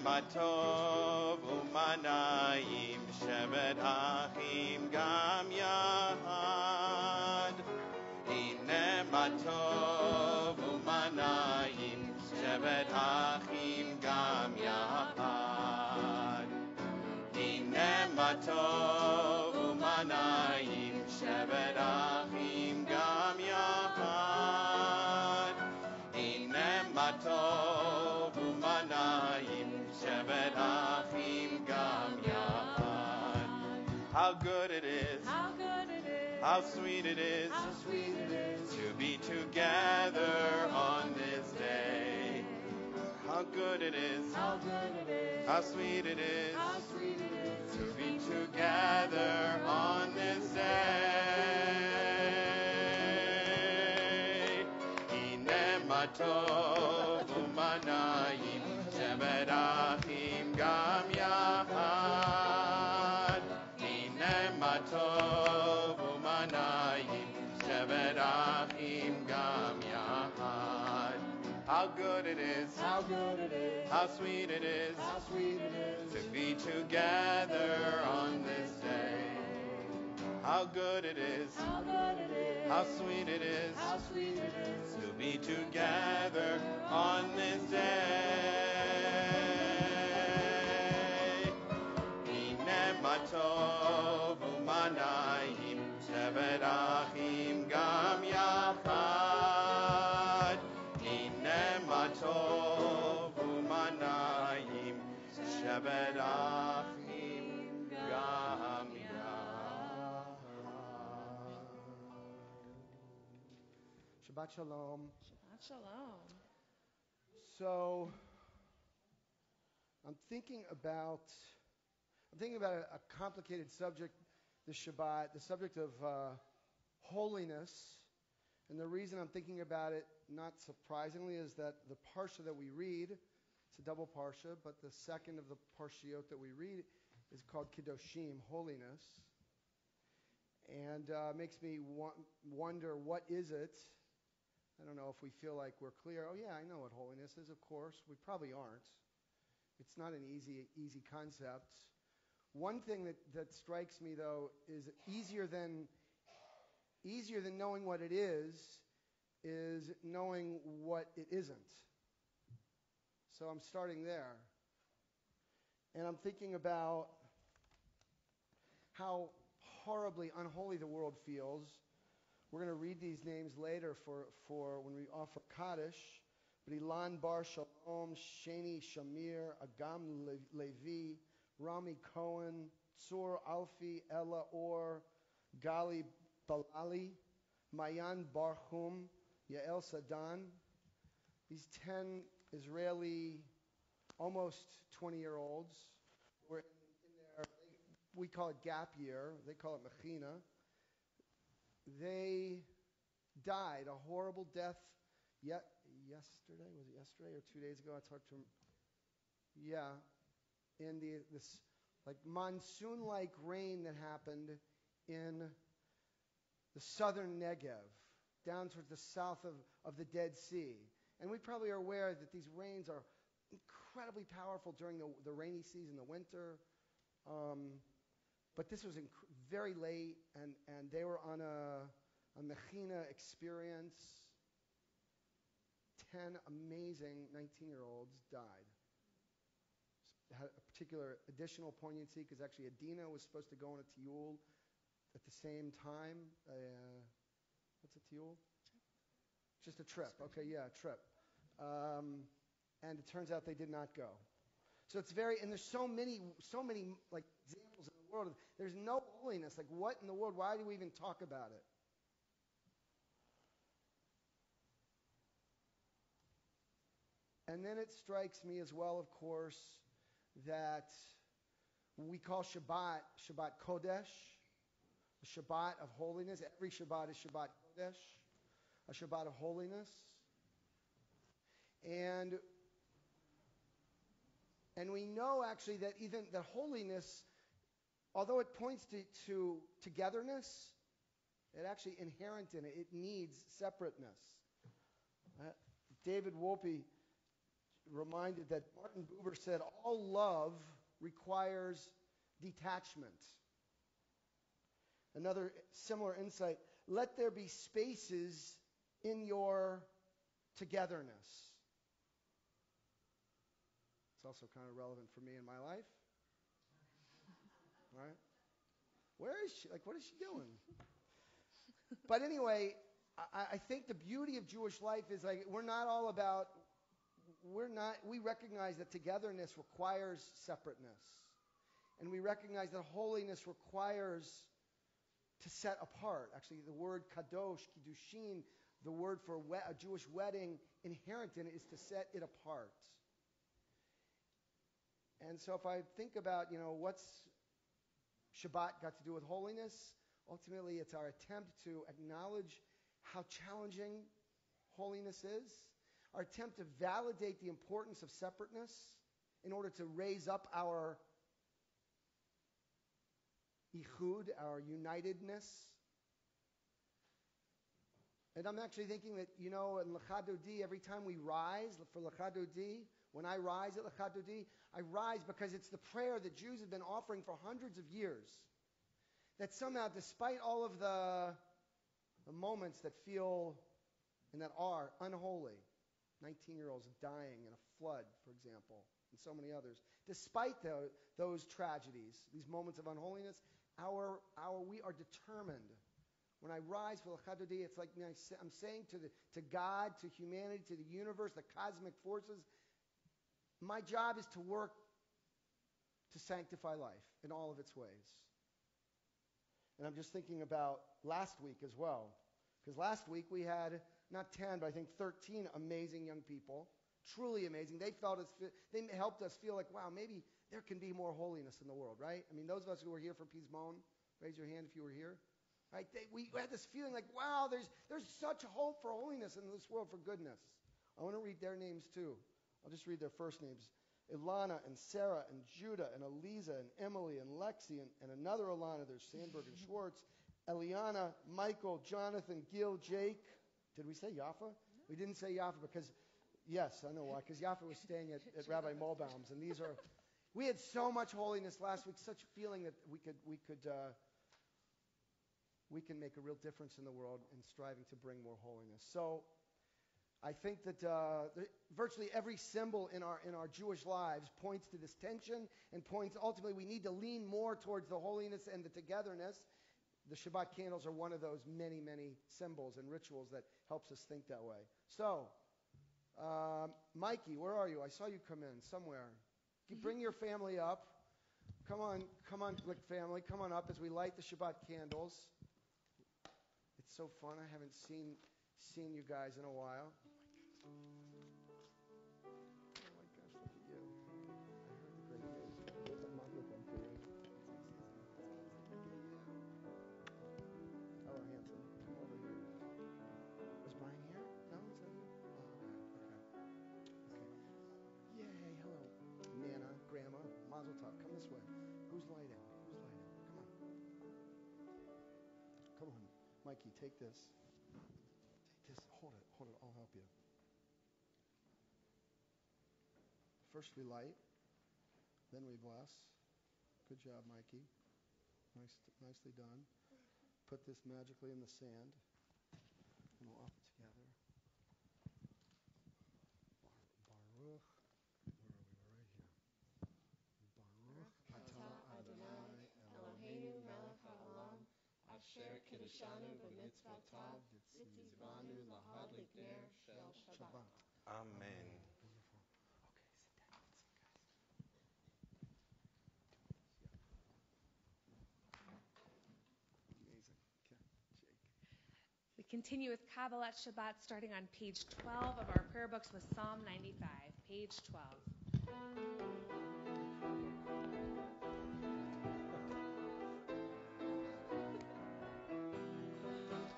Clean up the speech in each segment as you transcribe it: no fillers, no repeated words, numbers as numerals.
matov umanayim shevet achim gam yahad. Hine matov umanayim shevet achim gam yahad. Hine matov umanayim shevet achim gam yahad. Hine matov umanayim shevet achim gam yahad. How good it is, how sweet it is, to be together on this day. How good it is, how sweet it is, to be together on this day. Hine matov umanayim shevet achim gam yahad. Hine matov umanayim shevet achim gam yahad. How good it is, how sweet it is, to be together on this day. How good it is, how sweet it is, to be together on this day. Hine matov umanayim shevet achim gam yachad. Hine matov umanayim shevet achim gam yachad. Shabbat Shalom. Shabbat Shalom. So, I'm thinking about a complicated subject, the Shabbat, the subject of holiness. And the reason I'm thinking about it, not surprisingly, is that the parsha that we read, it's a double parsha, but the second of the parshiot that we read is called Kedoshim, holiness. And makes me wonder, what is it? I don't know if we feel like we're clear. Oh yeah, I know what holiness is, of course. We probably aren't. It's not an easy concept. One thing that strikes me, though, is easier than knowing what it is knowing what it isn't. So I'm starting there. And I'm thinking about how horribly unholy the world feels. We're going to read these names later for when we offer Kaddish. But Ilan Bar Shalom, Shani Shamir, Agam Levi, Rami Cohen, Tsur Alfi, Ella Or, Gali Balali, Mayan Barhum, Yael Sadan. These 10 Israeli, almost 20-year-olds, were in their, we call it gap year, they call it Mechina. They died a horrible death yesterday. Was it yesterday or 2 days ago? It's hard to. Yeah, in this like monsoon-like rain that happened in the southern Negev, down towards the south of the Dead Sea. And we probably are aware that these rains are incredibly powerful during the rainy season, the winter. But this was very late, and they were on a Mechina experience. 10 amazing 19-year-olds died. Had a particular additional poignancy because actually Adina was supposed to go on a tiyul at the same time. What's a tiyul? Just a trip. Okay, yeah, a trip. And it turns out they did not go. So it's and there's so many like examples in the world. There's no holiness. Like, what in the world? Why do we even talk about it? And then it strikes me as well, of course, that we call Shabbat Kodesh, a Shabbat of holiness. Every Shabbat is Shabbat Kodesh, a Shabbat of holiness. And we know actually that even that holiness, although it points to togetherness, it actually inherent in it. It needs separateness. David Wolpe reminded that Martin Buber said all love requires detachment. Another similar insight, let there be spaces in your togetherness. It's also kind of relevant for me in my life. Right? Where is she? Like, what is she doing? But anyway, I think the beauty of Jewish life is like we recognize that togetherness requires separateness. And we recognize that holiness requires to set apart. Actually, the word kadosh, kiddushin, the word for a Jewish wedding, inherent in it is to set it apart. And so if I think about, what's Shabbat got to do with holiness, ultimately it's our attempt to acknowledge how challenging holiness is, our attempt to validate the importance of separateness in order to raise up our ichud, our unitedness. And I'm actually thinking that, in L'chad Odi, every time we rise for L'chad Odi, when I rise at L'chad Odi, I rise because it's the prayer that Jews have been offering for hundreds of years. That somehow, despite all of the moments that feel and that are unholy, 19-year-olds dying in a flood, for example, and so many others, despite those tragedies, these moments of unholiness, we are determined. When I rise for L'chad Odi, it's like I'm saying to God, to humanity, to the universe, the cosmic forces, my job is to work to sanctify life in all of its ways. And I'm just thinking about last week as well. Because last week we had not 10, but I think 13 amazing young people. Truly amazing. They helped us feel like, wow, maybe there can be more holiness in the world, right? I mean, those of us who were here for Pismon, raise your hand if you were here. Right? We had this feeling like, wow, there's such hope for holiness in this world, for goodness. I want to read their names too. I'll just read their first names. Ilana and Sarah and Judah and Eliza and Emily and Lexi and another Ilana. There's Sandberg and Schwartz. Eliana, Michael, Jonathan, Gil, Jake. Did we say Yaffa? No. We didn't say Yaffa because, yes, I know why. Because Yaffa was staying at Rabbi Mulbaum's. And we had so much holiness last week, such a feeling that we can make a real difference in the world in striving to bring more holiness. So I think that virtually every symbol in our Jewish lives points to this tension and points ultimately we need to lean more towards the holiness and the togetherness. The Shabbat candles are one of those many, many symbols and rituals that helps us think that way. So, Mikey, where are you? I saw you come in somewhere. Bring your family up. Come on, Glick family. Come on up as we light the Shabbat candles. It's so fun. I haven't seen you guys in a while. Oh my gosh, look at you. I heard the great news. Look at you. Hello, handsome. Come over here. Was Brian here? No? Is that you? Oh, okay. Yay, hello. Nana, Grandma, Mazel Tov. Come this way. Who's lighting? Come on. Mikey, take this. Hold it, I'll help you. First we light, then we bless. Good job, Mikey. Nicely done. Put this magically in the sand, and we'll up it together. Baruch. Where are we? We're right here. Baruch atah Adonai Eloheinu melech haolam asher kiddushanu b'mitzvotav v'tzivanu lahadlik ner shel Shabbat. Amen. Wonderful. Amazing. Okay, Jake. We continue with Kabbalat Shabbat starting on page 12 of our prayer books with Psalm 95, page 12.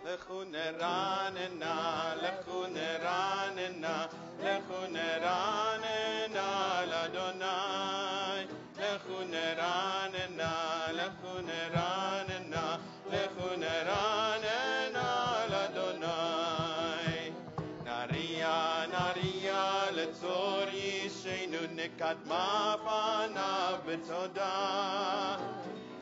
Lechu neranena, lechu neranena, lechu neranena l'Adonai. Lechu neranena, lechu neranena, lechu neranena l'Adonai. Naria, naria letzor נקדמה פניו בתודה.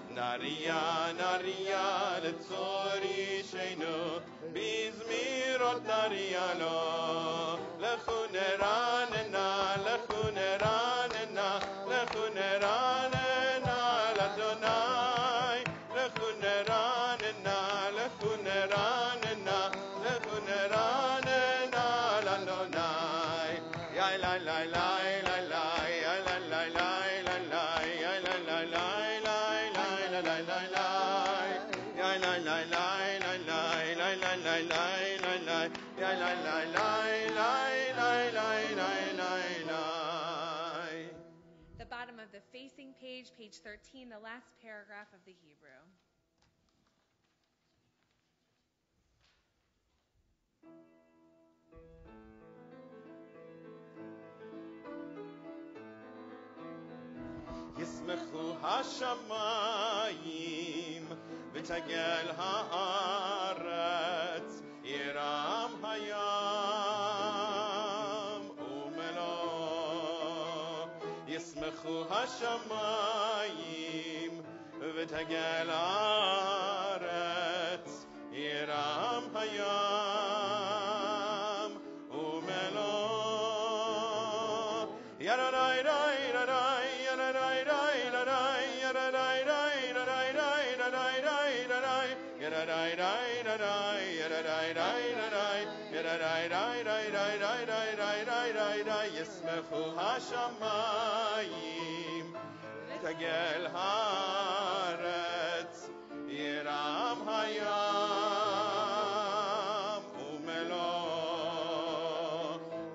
נריה נריה לצור אישנו, בזמירות נריה לו. לכו נרננה, לכו נרננה, לכו נרננה לאדוני. לכו נרננה, לכו נרננה, לכו נרננה לאדוני. יא לה לה לה לה לה, יא לה לה לה לה לה, יא לה לה לה לה The bottom of the facing page, page 13, the last paragraph of the Hebrew. ישמחו השמיים ותגל הארץ, ירם הים ומלואו. ישמחו השמיים ותגל הארץ, ירם הים ומלואו. ירדאי דאי דאי ירדאי דאי דאי ירדאי דאי דאי דאי דאי דאי ירדאי דאי דאי ירדאי דאי דאי ירדאי דאי דאי דאי דאי דאי דאי. ישמחו השמיים ותגל הארץ, ירם הים ומלואו.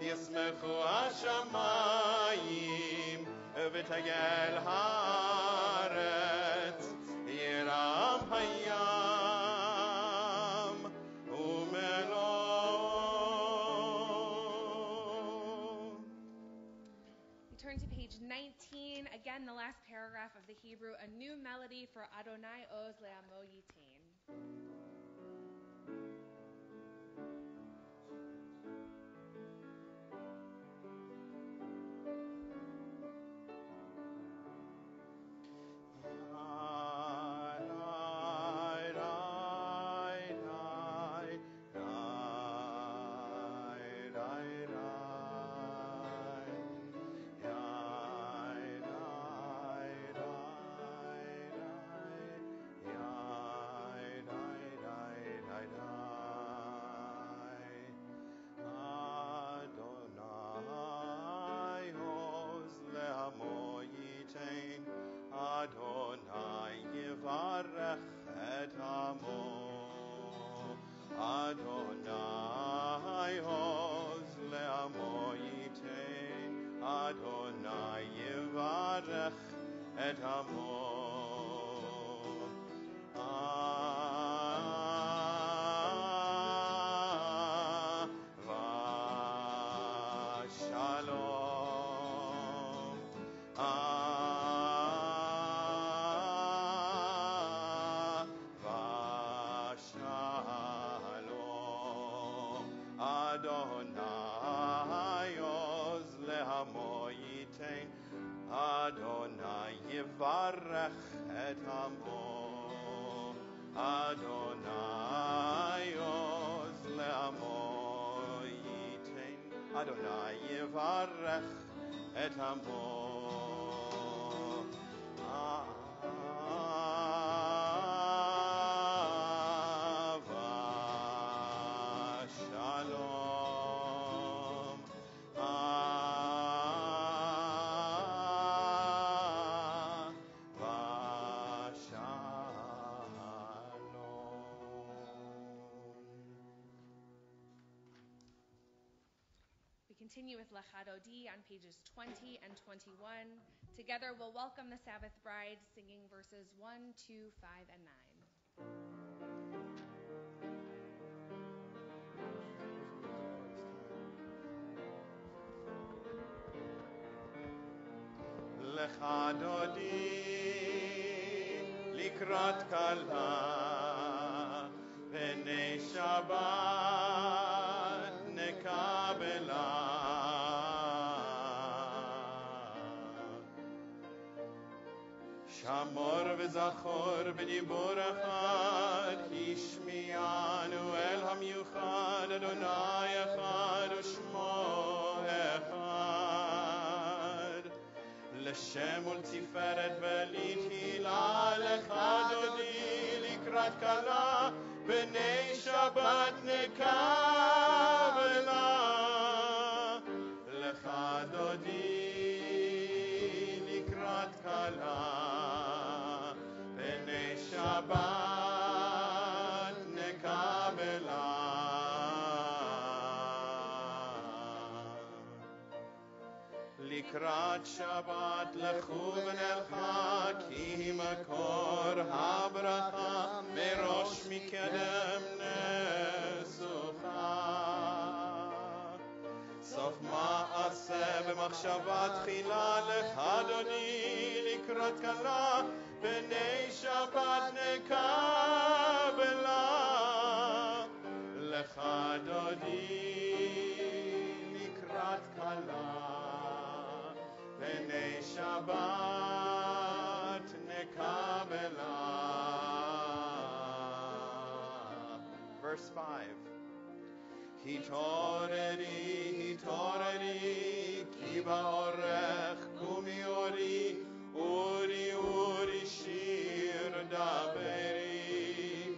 ישמחו השמיים ותגל הארץ, ירם הים ומלואו. We turn to page 19, again the last paragraph of the Hebrew, a new melody for Adonai Oz Le'amo Yitain. Adonai yivarech et amo. Adonai oz le'amo yitein. Adonai yivarech et amo. Adonai oz le'amo yitein. Adonai yivarech et amo. Adonai oz le'amo yitein. Adonai yivarech et amo. We continue with Lechadodi on pages 20 and 21. Together we'll welcome the Sabbath bride, singing verses 1, 2, 5, and 9. Lechadodi likrat kala pnei Shabbat nekabela. חמור וזכור בדיבור אחד, השמיענו אל המיוחד, אדוני אחד ושמו אחד. לשם ולתפארת ולתהילה לך דודי, לקראת כלה בני שבת נקבלה. לך דודי לקראת כלה בני שבת נקבלה. לקראת שבת לכו ונלכה, כי מקור הברכה מראש מקדם נסוכה. סוף מעשה במחשבה תחילה, לך דודי לקראת כלה בני שבת נקבלה. לך דודי לקראת כלה בני שבת נקבלה. Verse 5. התעוררי, התעוררי, כי באורך קומי אורי, אורי, אורי, שיר דברי.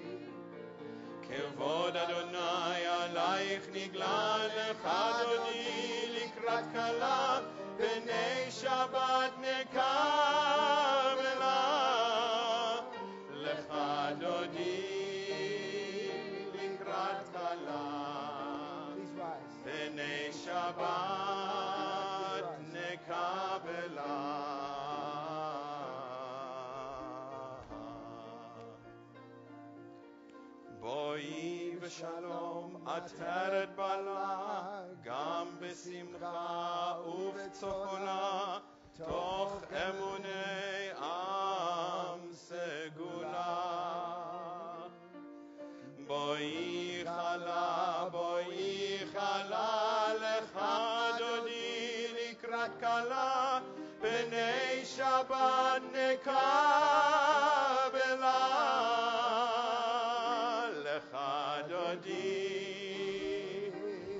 כבוד אדוני עלייך נגלה, לך דודי לקראת כלה בני שבת נקבלה. לך דודי לקראת כלה בני שבת נקבלה. בואי ושלום עטרת בלה, גם בשמחה ובצחונה, תוך אמוני עם סגולה. בואי חלה, בואי חלה, לך דודי לקראת כלה בני שבת נקבלה. לך דודי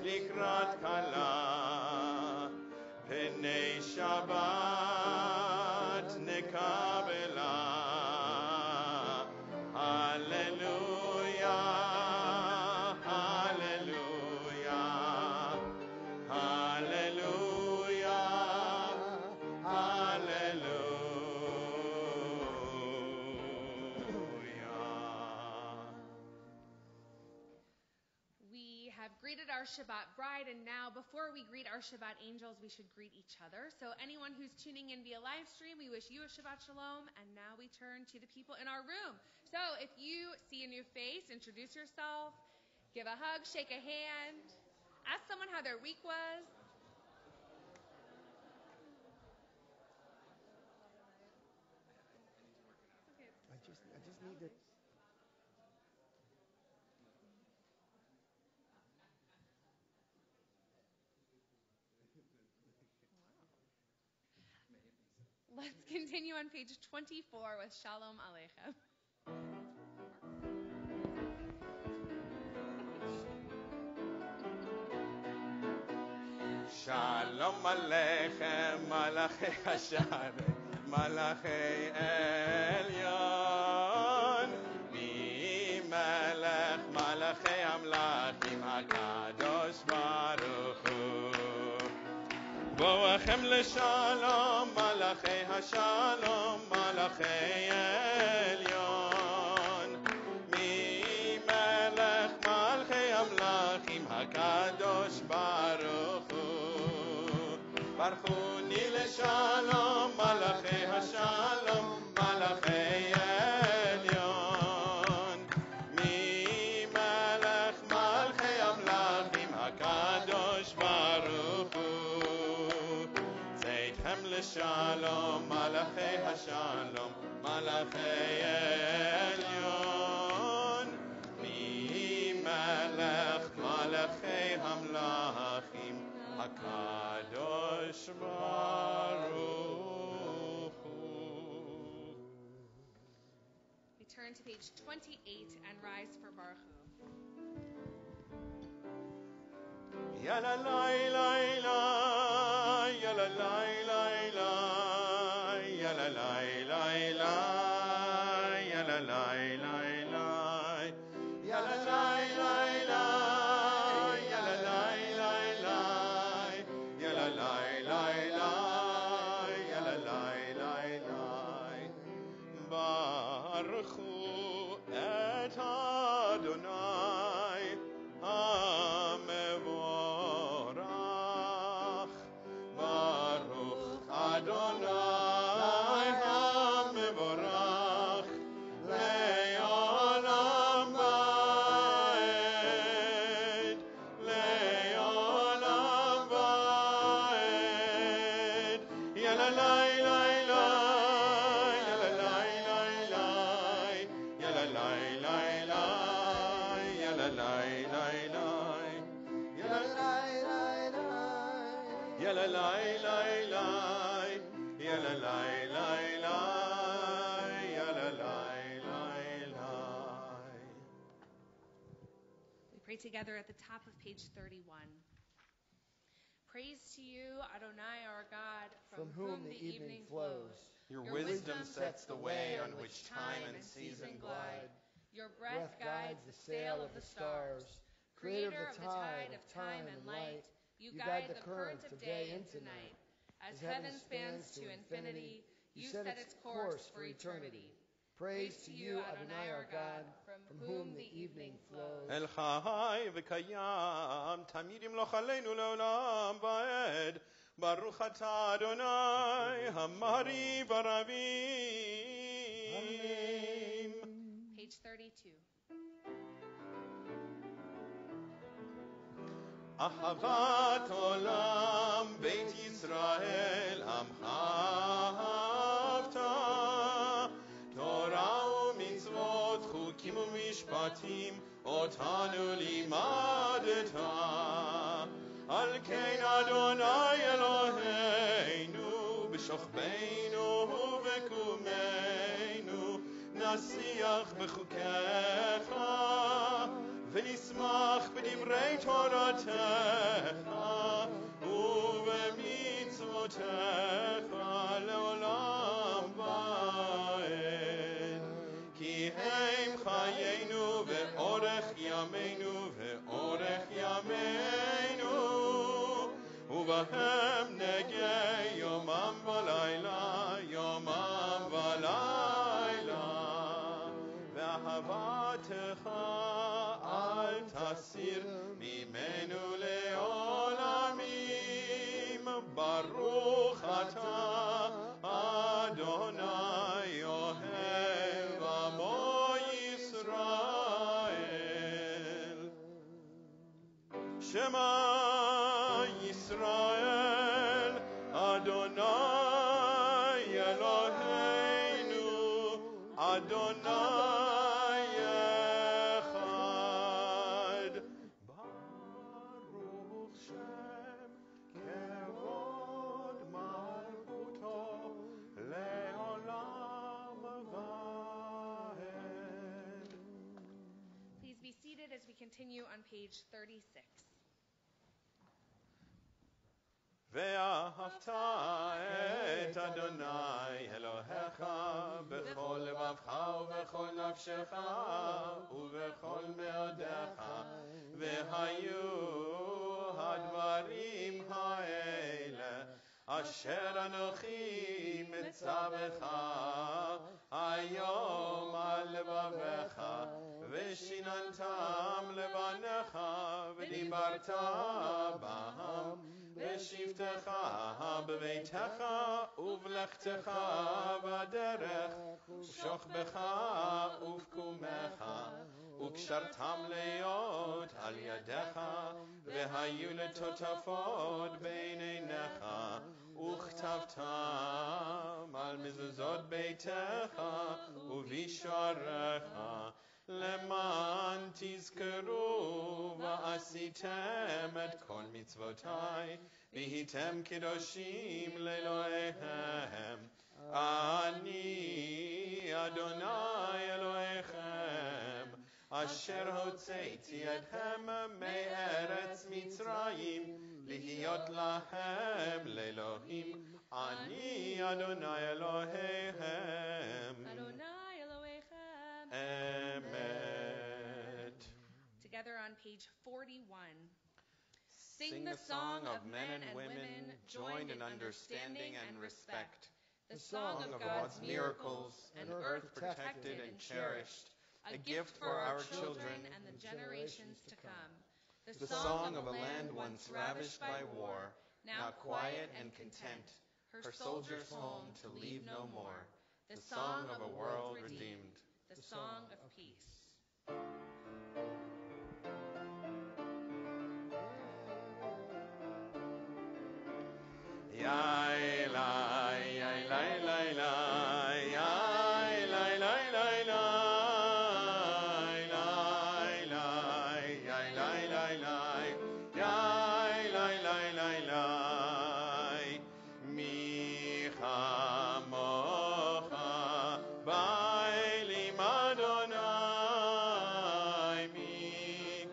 לקראת כלה בני שבת נקבלה. הללויה, הללויה, הללויה, הללויה. We have greeted our Shabbat bride, and now before we greet our Shabbat angels, we should greet each other. So anyone who's tuning in via live stream, we wish you a Shabbat Shalom, and now we turn to the people in our room. So if you see a new face, introduce yourself, give a hug, shake a hand, ask someone how their week was. I just need to. Let's continue on page 24 with Shalom Aleichem. Shalom Aleichem, Malachei Hashem, Malachei Elyon, Mi Melech, Malachei Amlachim, HaKadosh Baruch Hu. Boachem LeShalom, Malachei HaShalom, Malachei Elyon, Mi Melech, Malachei Amlachim, HaKadosh Baruch Hu. Barchuni LeShalom, Malachei HaShalom, Malachei Elyon, Mi Melech, Malachei Amlachim, HaKadosh Baruch Hu. Zeitchem LeShalom, Malachei HaShalom, Malachei Elyon, Mi Melech, Malachei Hamlachim, HaKadosh Baruch Hu. turn to page 28 and rise for Baruch Hu. Ya la la la la, ya la la la la, ya la la la la, ya la la la la, ya la la la la, ya la la la la, ya la la la la, ya la la la la. Baruch Hu et Adonai HaMevorach. Baruch Adonai HaMevorach le'olam va'ed, le'olam va'ed. Ya la la la la, ya la la la la, ya la la la la, ya la la la la, ya la la la la, ya la la la la, ya la la la la, ya la la la la. We pray together at the top of page 31. Praise to you, Adonai our God, From whom the evening flows. Your wisdom sets the way on which time and season glide. Your breath guides the sail of the stars. Creator of the tide of time and light, you guide the current of day into night. As heaven spans to infinity, you set its course for eternity. Praise to you, Adonai our God, from whom the evening flows. El Chai v'Kayam Tamid Yimloch Aleinu Le'olam Va'ed. Baruch Atah Adonai Hamari Baravim. Page 32. Ahavat Olam Beit Yisrael Amcha Ahavta. Torah u'mitzvot chukim u'mishpatim otanu limadeta. Al kein Adonai Eloheinu b'shochbeinu u'bekumeinu nasiach b'chukecha v'nismach b'divrei Toratecha u'b'mitzvotecha le'olam va'ed. Ki heim chayenu ve'orech yameinu ve'orech yameinu uvahem negei yomam v'layla yomam v'layla ve'ahavatecha al tasir mimenu le'olamim. Baruch atah Adonai Yohev Amo Yisrael. Shema Yisrael Adonai Eloheinu Adonai Echad. Baruch Shem Kevod Malchuto Le'olam Va'ed. Please be seated as we continue on page 36. ואהבת את אדוני אלוהיך בכל לבבך ובכל נפשך ובכל מאודיך. והיו הדברים האלה אשר אנוכי מצווך היום על לבביך ושיננתם לבניך ודיברת בהם בשבתך בביתך ובלכתך בדרך ובשוכבך ובקומך וקשרתם להיות על ידיך והיו לטוטפות בין עיניך וכתבתם על מזוזות ביתך ובשעריך למען תזכרו ועשיתם את כל מצוותיי והייתם קדושים לאלוהיהם. אני אדוני אלוהיכם אשר הוצאתי אתכם מארץ מצרים, להיות לכם לאלוהים, אני אדוני אלוהיכם. Adonai Elohechem. Emet. Together on page 41. Sing the song of men and women, joined in understanding and respect. The song of God's miracles, an earth protected and cherished, a gift for our children and the generations to come. The song of a land once ravished by war, now quiet and content, her soldiers home to leave no more. The song of a world redeemed, the song of peace. Yai lai, yai lai lai lai, yai lai lai lai lai, lai lai, yai lai lai lai, yai lai lai lai lai. Mi chamocha ba'elim Adonai, mi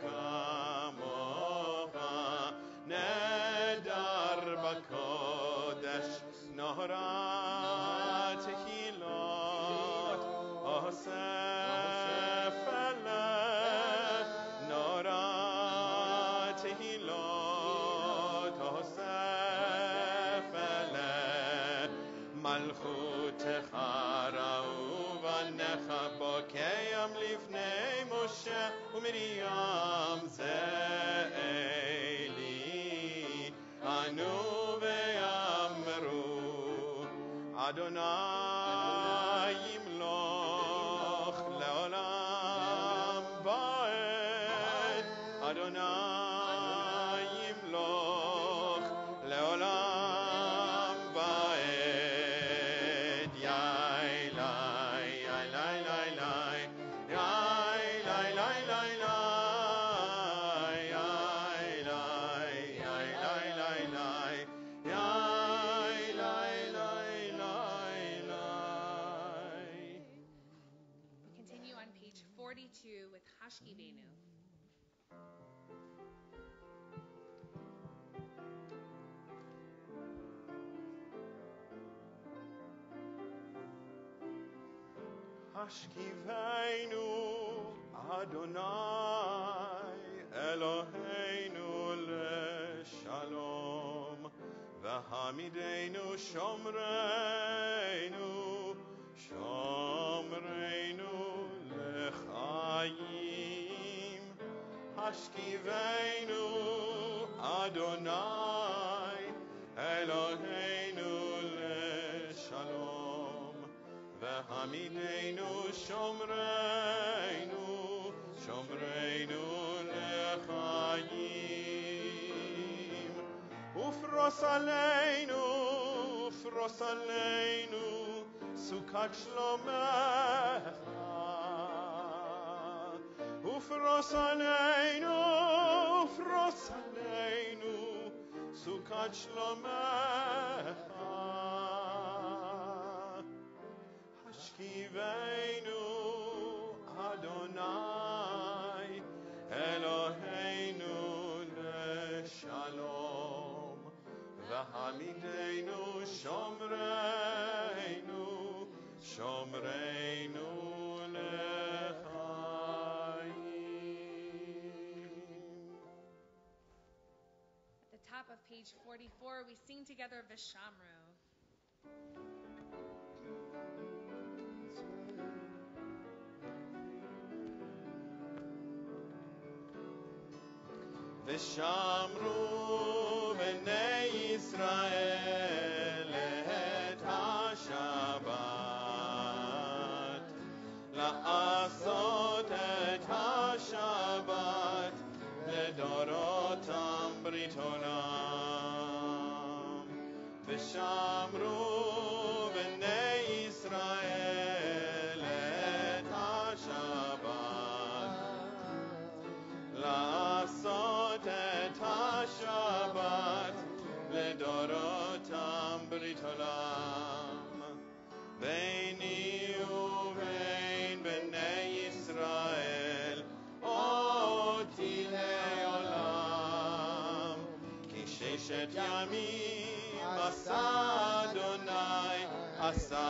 kamocha nedar b'kodesh. Nohra tehilot, osef eleh. Nohra tehilot, osef eleh. Malchutecha ra'u vanecha bokeyam lifnei Moshe u'Miriam ze'eli anu Adonai yimloch leolam ba'ed. Adonai yimloch leolam ba'ed. Yai lai, yai lai lai lai, yai lai lai lai lai, yai lai, yai lai lai lai, yai lai lai. We continue on page 42 with Hashkivenu. Hashkivenu Adonai Eloheinu leshalom, v'hamidenu shomreinu, shomreinu lechayim. Hashkivenu Adonai Eloheinu leshalom, v'hamidenu shomreinu, shomreinu lechayim. Ufros aleinu, sukat shlomecha. Ufros aleinu, sukat shlomecha. Hashkivenu Adonai Eloheinu leshalom, v'hamidenu shomreinu, shomreinu lechayim. At the top of page 44, we sing together Vishamru. V'shamru b'nei Yisrael et ha-Shabbat, la'asot et ha-Shabbat, ledorotam brit olam. V'shamru b'nei Yisrael et ha-Shabbat, la'asot et ha-Shabbat, ledorotam brit olam. Beini uvein b'nei Yisrael ששת ימים עשה אדוני, עשה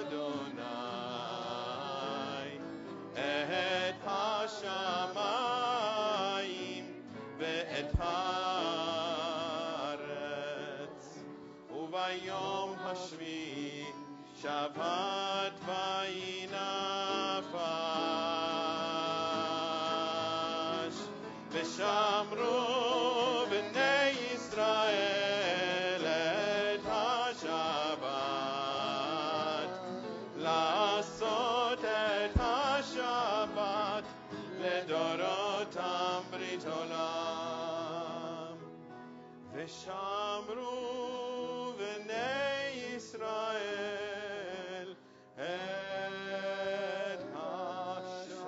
אדוני את השמיים ואת הארץ, וביום השביעי שבת ויהי נפש, ושמרו בני ישראל את השבת, לעשות את השבת לדורותם ברית עולם. ושמרו בני ישראל את השבת.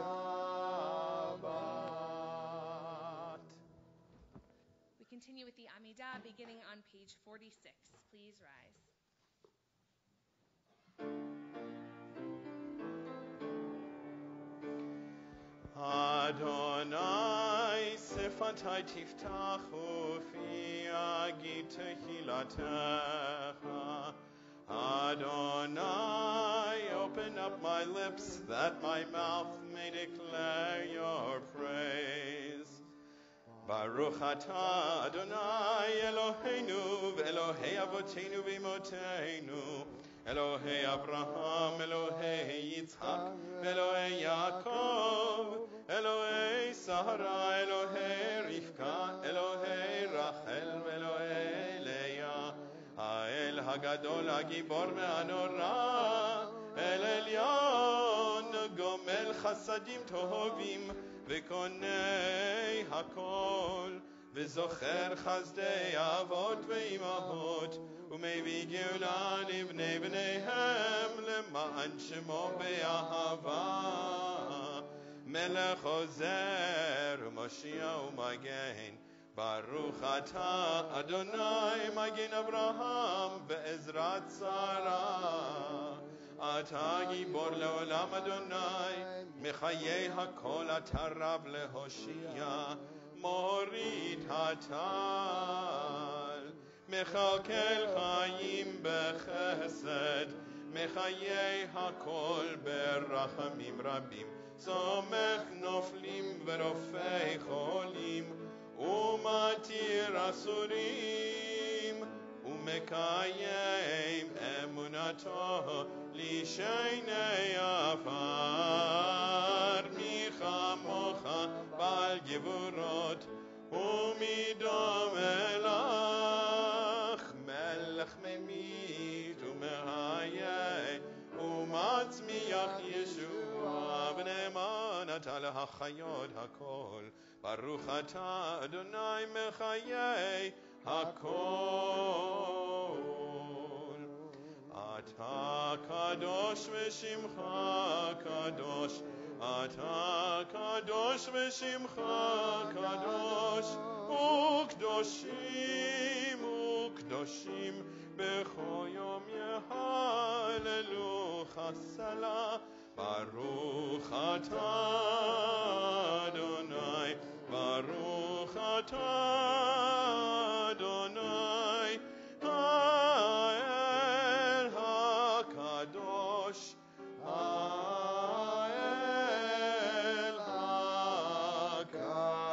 We continue with the Amidah beginning on page 46. Please rise. Adonai sefatai tiftachu fi agid tehilatecha. Adonai, open up my lips that my mouth may declare your praise. Baruch atah Adonai Eloheinu ve'Elohei avoteinu v'imotenu, Elohei Abraham, Elohei Yitzhak, Elohei Yaakov, Elohei Sarah, Elohei Rivka, Elohei Rachel, Elohei Leah, Ha'el Hagadol Hagibor ve'Hanora, El Elyon, Gomel Chasadim Tohovim, וקונה הכל, וזוכר חסדי אבות ואימהות, ומביא גאולה לבני בניהם, למען שמו באהבה. מלך עוזר ומושיע ומגן, ברוך אתה אדוני מגן אברהם בעזרת שרה. אתה גיבור לעולם אדוני, מחיי הכל אתה רב להושיע, מוריד הטל, מכלכל חיים בחסד, מחיי הכל ברחמים רבים, סומך נופלים ורופא חולים, ומתיר אסורים, ומקיים אמונתו לשני עפר. מי כמוך בעל גבורות ומידו מלך, מלך ממית ומחיה ומצמיח ישועה, ונאמן אתה להחיות הכל. ברוך אתה אדוני מחיי הכל. אתה קדוש ושמך קדוש, אתה קדוש ושמך קדוש, וקדושים וקדושים בכל יום יהללו חסלה. ברוך אתה אדוני, ברוך אתה אדוני האל הקדוש, האל הקדוש.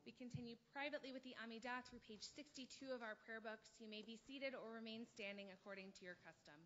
We continue privately with the Amidah through page 62 of our prayer books. You may be seated or remain standing according to your custom.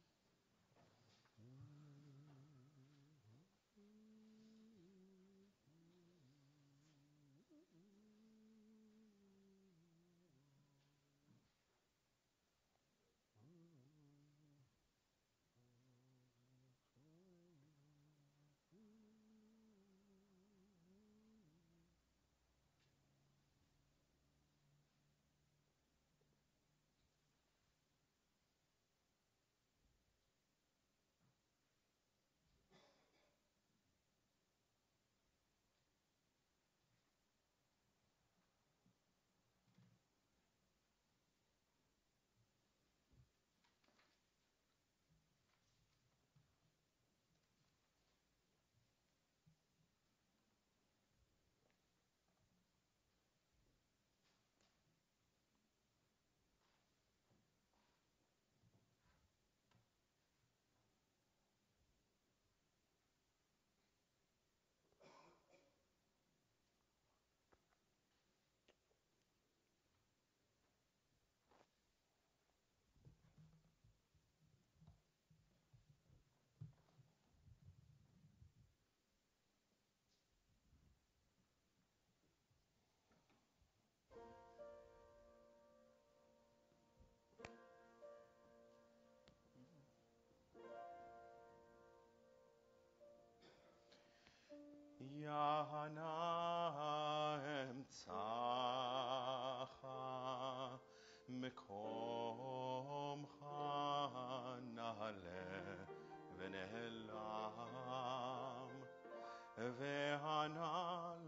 Yana emtzacha mekomcha nale v'ne'elam ve'ana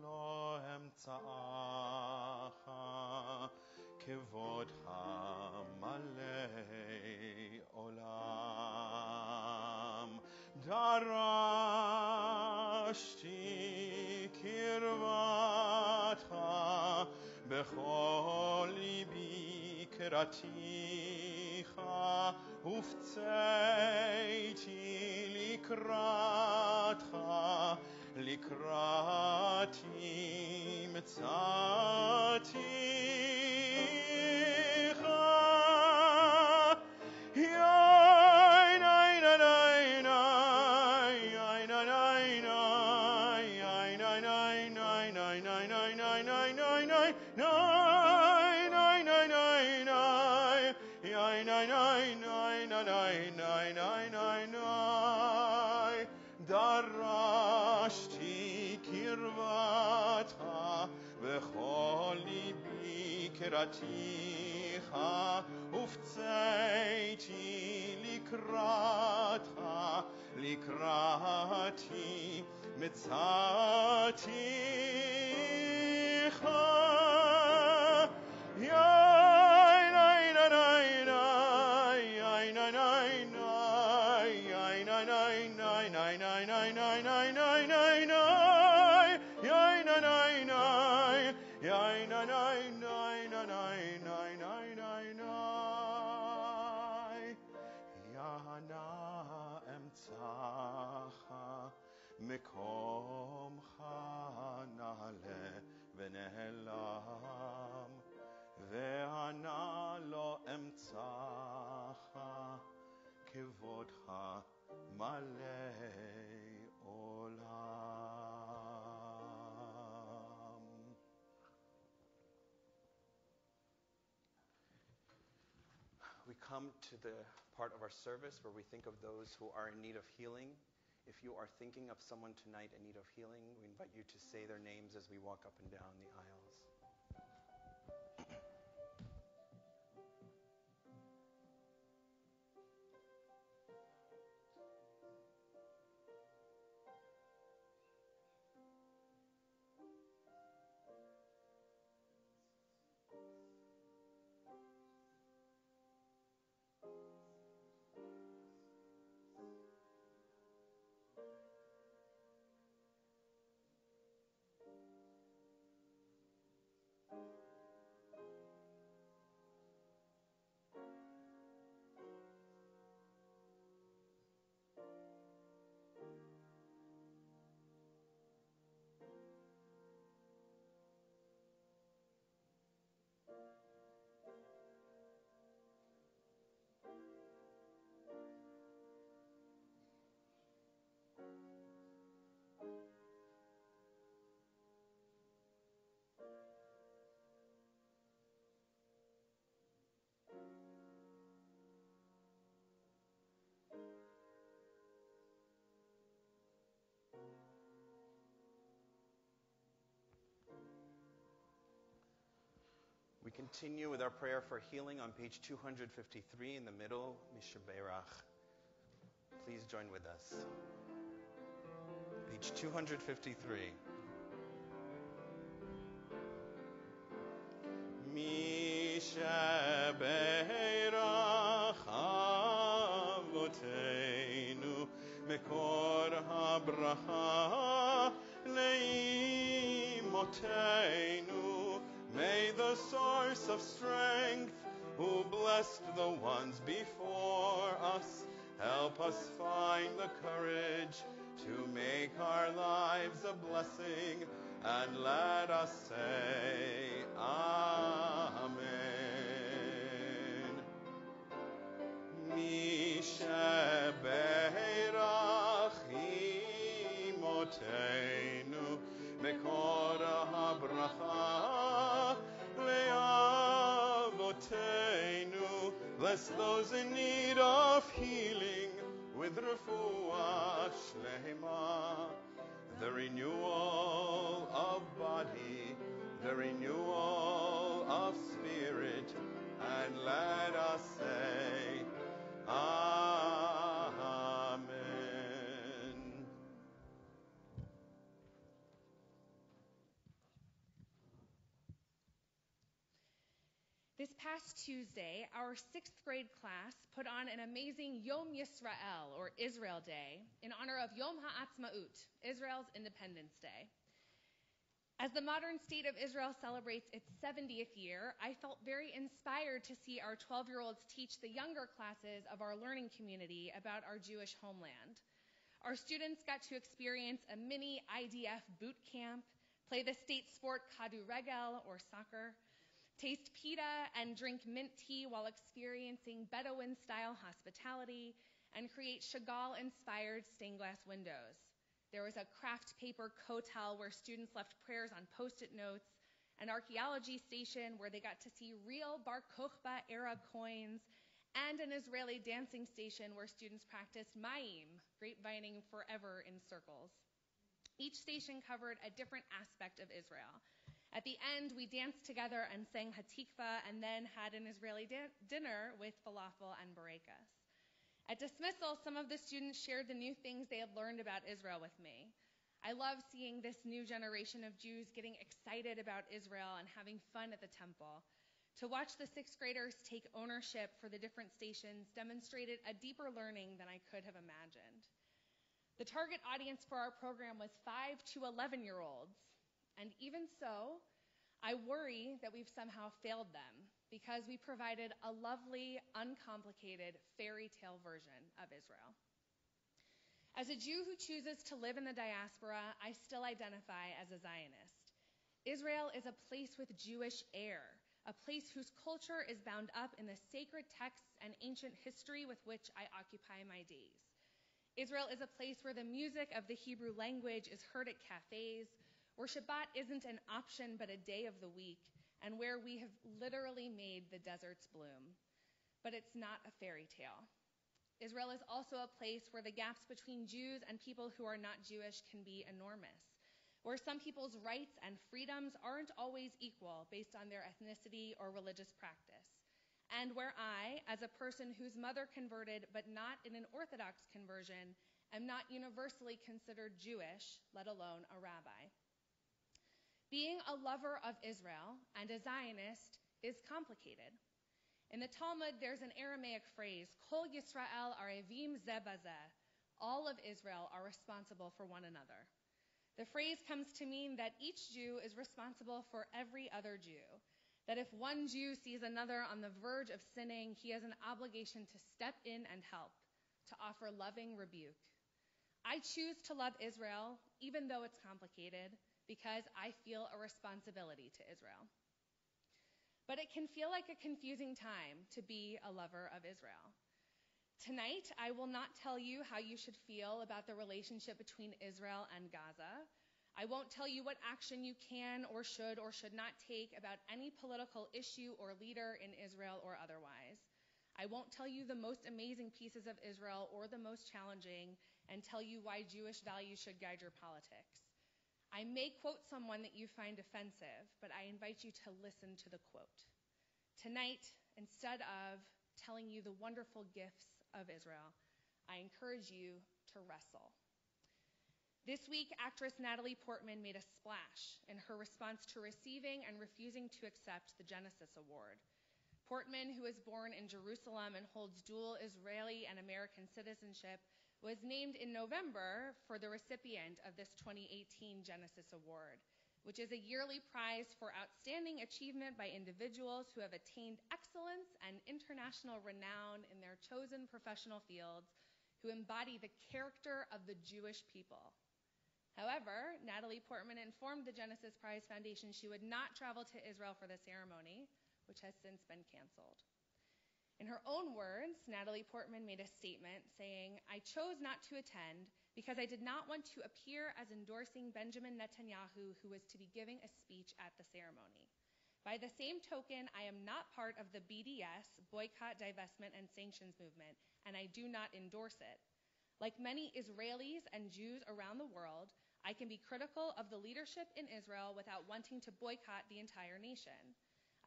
lo emtzacha kevodcha malei olam darashti kirvatcha bechol libi keraticha ufzeiti likrati metzaticha Darashti kirvatcha v'chol libi keraticha ufzeiti likrati metzaticha Mekomcha nale v'ne'elam ve'ana lo emtzacha kevodcha malei olam. We come to the part of our service where we think of those who are in need of healing. If you are thinking of someone tonight in need of healing, we invite you to say their names as we walk up and down the aisles. We continue with our prayer for healing on page 253 in the middle, Mishaberach. Please join with us. Page 253. Mishaberach avoteinu mekor habracha leimoteinu. May the source of strength, who blessed the ones before us, help us find the courage to make our lives a blessing, and let us say, Amen. Mishaberach imoteinu mekor habracha le'avoteinu. Bless those in need of healing with refuah shlema, the renewal This past Tuesday, our 6th grade class put on an amazing Yom Yisrael, or Israel Day, in honor of Yom HaAtzmaut, Israel's Independence Day. As the modern state of Israel celebrates its 70th year, I felt very inspired to see our 12-year-olds teach the younger classes of our learning community about our Jewish homeland. Our students got to experience a mini IDF boot camp, play the state sport Kaduregel, or soccer, taste pita and drink mint tea while experiencing Bedouin-style hospitality, and create Chagall-inspired stained glass windows. There was a craft paper kotel where students left prayers on Post-it notes, an archaeology station where they got to see real Bar Kokhba era coins, and an Israeli dancing station where students practiced mayim, grapevining forever in circles. Each station covered a different aspect of Israel. At the end, we danced together and sang Hatikva, and then had an Israeli dinner with falafel and barekas. At dismissal, some of the students shared the new things they had learned about Israel with me. I love seeing this new generation of Jews getting excited about Israel and having fun at the temple. To watch the 6th graders take ownership for the different stations demonstrated a deeper learning than I could have imagined. The target audience for our program was 5 to 11-year-olds. And even so, I worry that we've somehow failed them because we provided a lovely, uncomplicated fairy tale version of Israel. As a Jew who chooses to live in the diaspora, I still identify as a Zionist. Israel is a place with Jewish air, a place whose culture is bound up in the sacred texts and ancient history with which I occupy my days. Israel is a place where the music of the Hebrew language is heard at cafes, where Shabbat isn't an option but a day of the week, and where we have literally made the deserts bloom. But it's not a fairy tale. Israel is also a place where the gaps between Jews and people who are not Jewish can be enormous, where some people's rights and freedoms aren't always equal based on their ethnicity or religious practice, and where I, as a person whose mother converted but not in an Orthodox conversion, am not universally considered Jewish, let alone a rabbi. Being a lover of Israel and a Zionist is complicated. In the Talmud, there's an Aramaic phrase, Kol Yisrael arevim ze bazeh. All of Israel are responsible for one another. The phrase comes to mean that each Jew is responsible for every other Jew. That if one Jew sees another on the verge of sinning, he has an obligation to step in and help, to offer loving rebuke. I choose to love Israel, even though it's complicated, because I feel a responsibility to Israel. But it can feel like a confusing time to be a lover of Israel. Tonight, I will not tell you how you should feel about the relationship between Israel and Gaza. I won't tell you what action you can or should not take about any political issue or leader in Israel or otherwise. I won't tell you the most amazing pieces of Israel or the most challenging, and tell you why Jewish values should guide your politics. I may quote someone that you find offensive, but I invite you to listen to the quote. Tonight, instead of telling you the wonderful gifts of Israel, I encourage you to wrestle. This week, actress Natalie Portman made a splash in her response to receiving and refusing to accept the Genesis Award. Portman, who was born in Jerusalem and holds dual Israeli and American citizenship, was named in November for the recipient of this 2018 Genesis Award, which is a yearly prize for outstanding achievement by individuals who have attained excellence and international renown in their chosen professional fields, who embody the character of the Jewish people. However, Natalie Portman informed the Genesis Prize Foundation she would not travel to Israel for the ceremony, which has since been canceled. In her own words, Natalie Portman made a statement saying, "I chose not to attend because I did not want to appear as endorsing Benjamin Netanyahu, who was to be giving a speech at the ceremony. By the same token, I am not part of the BDS, Boycott, Divestment, and Sanctions movement, and I do not endorse it. Like many Israelis and Jews around the world, I can be critical of the leadership in Israel without wanting to boycott the entire nation.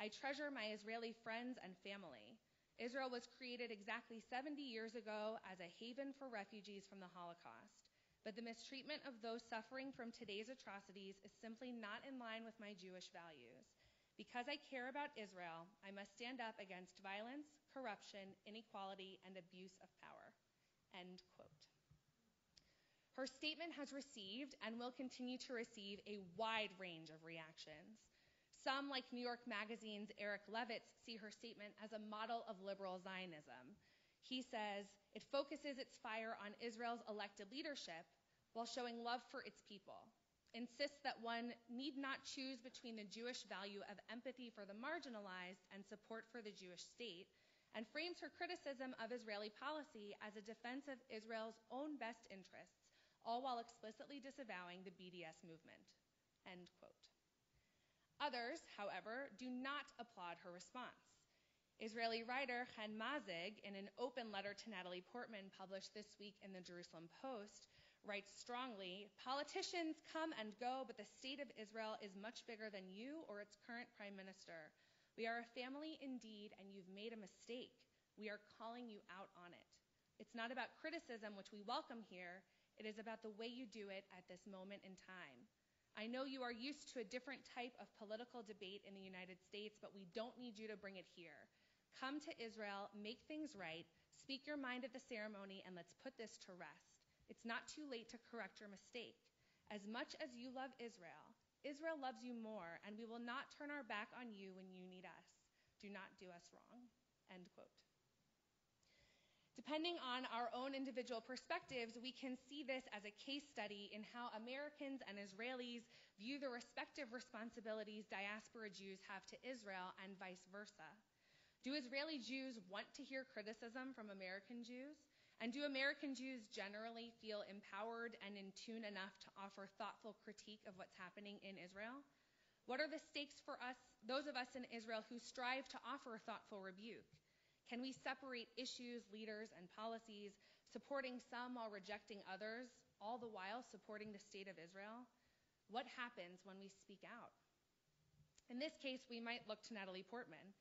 I treasure my Israeli friends and family. Israel was created exactly 70 years ago as a haven for refugees from the Holocaust. But the mistreatment of those suffering from today's atrocities is simply not in line with my Jewish values. Because I care about Israel, I must stand up against violence, corruption, inequality, and abuse of power." End quote. Her statement has received and will continue to receive a wide range of reactions. Some, like New York Magazine's Eric Levitz, see her statement as a model of liberal Zionism. He says, "It focuses its fire on Israel's elected leadership while showing love for its people, insists that one need not choose between the Jewish value of empathy for the marginalized and support for the Jewish state, and frames her criticism of Israeli policy as a defense of Israel's own best interests, all while explicitly disavowing the BDS movement." End quote. Others, however, do not applaud her response. Israeli writer Chen Mazig, in an open letter to Natalie Portman published this week in the Jerusalem Post, writes strongly, "Politicians come and go, but the state of Israel is much bigger than you or its current prime minister. We are a family indeed, and you've made a mistake. We are calling you out on it. It's not about criticism, which we welcome here. It is about the way you do it at this moment in time. I know you are used to a different type of political debate in the United States, but we don't need you to bring it here. Come to Israel, make things right, speak your mind at the ceremony, and let's put this to rest. It's not too late to correct your mistake. As much as you love Israel, Israel loves you more, and we will not turn our back on you when you need us. Do not do us wrong." End quote. Depending on our own individual perspectives, we can see this as a case study in how Americans and Israelis view the respective responsibilities diaspora Jews have to Israel and vice versa. Do Israeli Jews want to hear criticism from American Jews? And do American Jews generally feel empowered and in tune enough to offer thoughtful critique of what's happening in Israel? What are the stakes for us, those of us in Israel who strive to offer thoughtful rebuke? Can we separate issues, leaders, and policies, supporting some while rejecting others, all the while supporting the state of Israel? What happens when we speak out? In this case, we might look to Natalie Portman.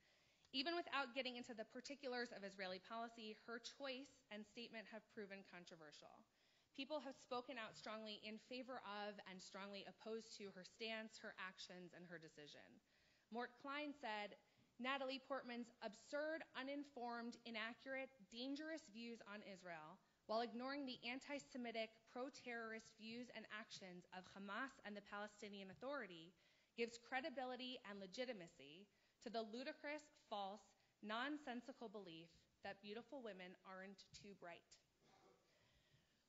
Even without getting into the particulars of Israeli policy, her choice and statement have proven controversial. People have spoken out strongly in favor of and strongly opposed to her stance, her actions, and her decision. Mort Klein said, "Natalie Portman's absurd, uninformed, inaccurate, dangerous views on Israel, while ignoring the anti-Semitic, pro-terrorist views and actions of Hamas and the Palestinian Authority, gives credibility and legitimacy to the ludicrous, false, nonsensical belief that beautiful women aren't too bright."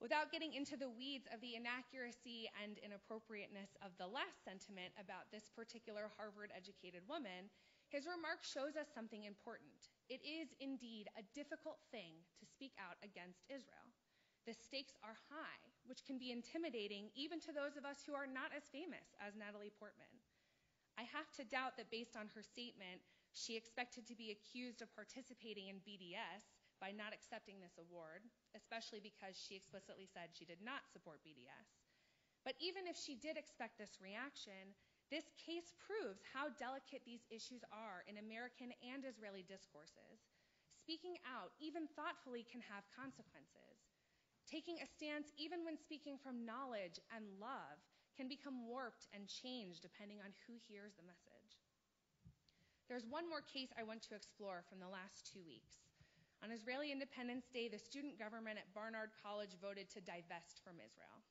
Without getting into the weeds of the inaccuracy and inappropriateness of the last sentiment about this particular Harvard-educated woman, his remark shows us something important. It is indeed a difficult thing to speak out against Israel. The stakes are high, which can be intimidating even to those of us who are not as famous as Natalie Portman. I have to doubt that based on her statement, she expected to be accused of participating in BDS by not accepting this award, especially because she explicitly said she did not support BDS. But even if she did expect this reaction, this case proves how delicate these issues are in American and Israeli discourses. Speaking out, even thoughtfully, can have consequences. Taking a stance, even when speaking from knowledge and love, can become warped and changed depending on who hears the message. There's one more case I want to explore from the last 2 weeks. On Israeli Independence Day, the student government at Barnard College voted to divest from Israel.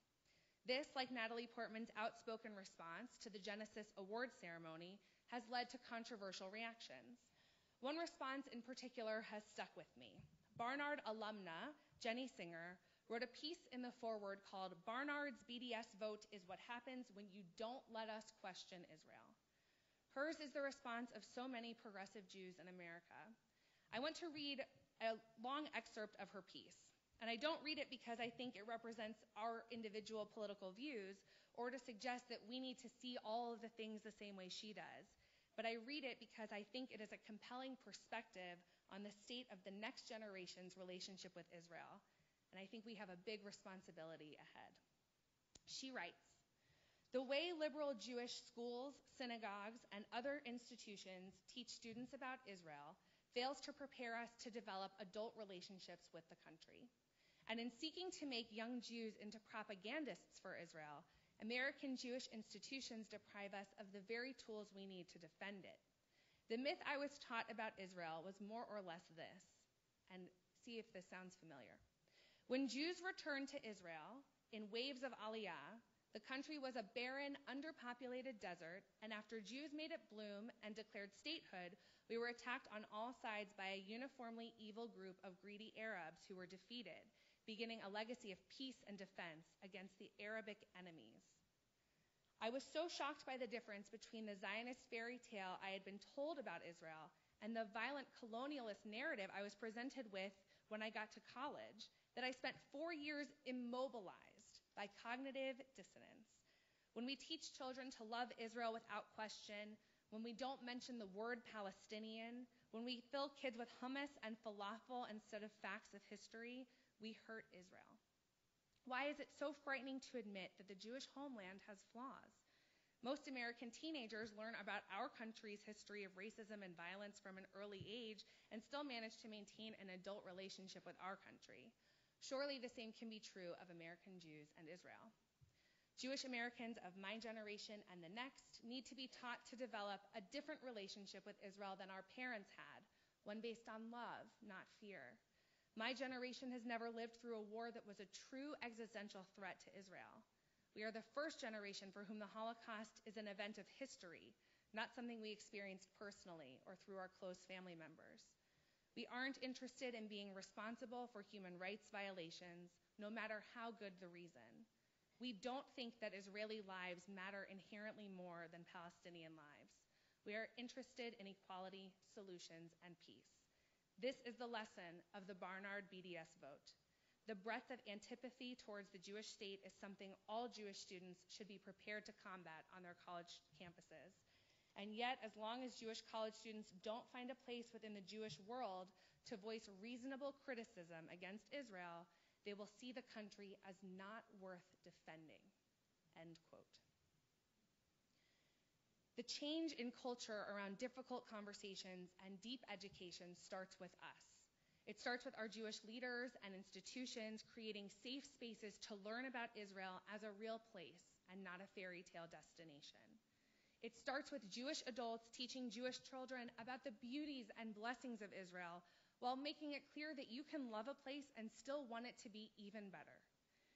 This, like Natalie Portman's outspoken response to the Genesis Award ceremony, has led to controversial reactions. One response in particular has stuck with me. Barnard alumna Jenny Singer wrote a piece in the foreword called "Barnard's BDS Vote is What Happens When You Don't Let Us Question Israel." Hers is the response of so many progressive Jews in America. I want to read a long excerpt of her piece. And I don't read it because I think it represents our individual political views or to suggest that we need to see all of the things the same way she does. But I read it because I think it is a compelling perspective on the state of the next generation's relationship with Israel. And I think we have a big responsibility ahead. She writes, "The way liberal Jewish schools, synagogues, and other institutions teach students about Israel fails to prepare us to develop adult relationships with the country. And in seeking to make young Jews into propagandists for Israel, American Jewish institutions deprive us of the very tools we need to defend it. The myth I was taught about Israel was more or less this, and see if this sounds familiar. When Jews returned to Israel in waves of Aliyah, the country was a barren, underpopulated desert, and after Jews made it bloom and declared statehood, we were attacked on all sides by a uniformly evil group of greedy Arabs who were defeated, beginning a legacy of peace and defense against the Arabic enemies. I was so shocked by the difference between the Zionist fairy tale I had been told about Israel and the violent colonialist narrative I was presented with when I got to college that I spent 4 years immobilized by cognitive dissonance. When we teach children to love Israel without question, when we don't mention the word Palestinian, when we fill kids with hummus and falafel instead of facts of history, we hurt Israel. Why is it so frightening to admit that the Jewish homeland has flaws? Most American teenagers learn about our country's history of racism and violence from an early age and still manage to maintain an adult relationship with our country. Surely the same can be true of American Jews and Israel. Jewish Americans of my generation and the next need to be taught to develop a different relationship with Israel than our parents had, one based on love, not fear. My generation has never lived through a war that was a true existential threat to Israel. We are the first generation for whom the Holocaust is an event of history, not something we experienced personally or through our close family members. We aren't interested in being responsible for human rights violations, no matter how good the reason. We don't think that Israeli lives matter inherently more than Palestinian lives. We are interested in equality, solutions, and peace. This is the lesson of the Barnard BDS vote. The breadth of antipathy towards the Jewish state is something all Jewish students should be prepared to combat on their college campuses. And yet, as long as Jewish college students don't find a place within the Jewish world to voice reasonable criticism against Israel, they will see the country as not worth defending. End quote. The change in culture around difficult conversations and deep education starts with us. It starts with our Jewish leaders and institutions creating safe spaces to learn about Israel as a real place and not a fairy tale destination. It starts with Jewish adults teaching Jewish children about the beauties and blessings of Israel while making it clear that you can love a place and still want it to be even better.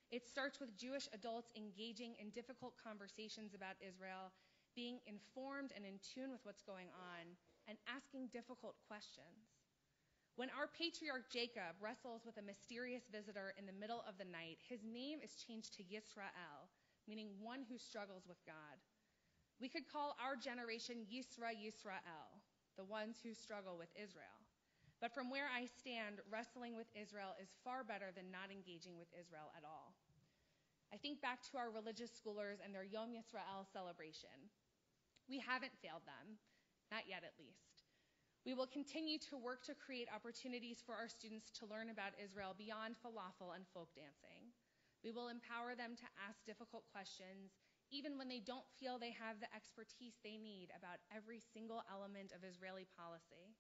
It starts with Jewish adults engaging in difficult conversations about Israel, being informed and in tune with what's going on, and asking difficult questions. When our patriarch Jacob wrestles with a mysterious visitor in the middle of the night, his name is changed to Yisrael, meaning one who struggles with God. We could call our generation Yisrael, the ones who struggle with Israel. But from where I stand, wrestling with Israel is far better than not engaging with Israel at all. I think back to our religious schoolers and their Yom Yisrael celebration. We haven't failed them, not yet at least. We will continue to work to create opportunities for our students to learn about Israel beyond falafel and folk dancing. We will empower them to ask difficult questions, even when they don't feel they have the expertise they need about every single element of Israeli policy.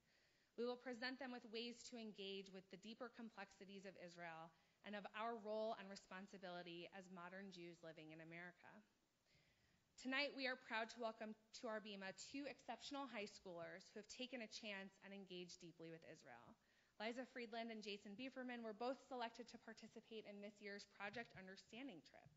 We will present them with ways to engage with the deeper complexities of Israel and of our role and responsibility as modern Jews living in America. Tonight, we are proud to welcome to our Bima 2 exceptional high schoolers who have taken a chance and engaged deeply with Israel. Liza Friedland and Jason Bieferman were both selected to participate in this year's Project Understanding trip.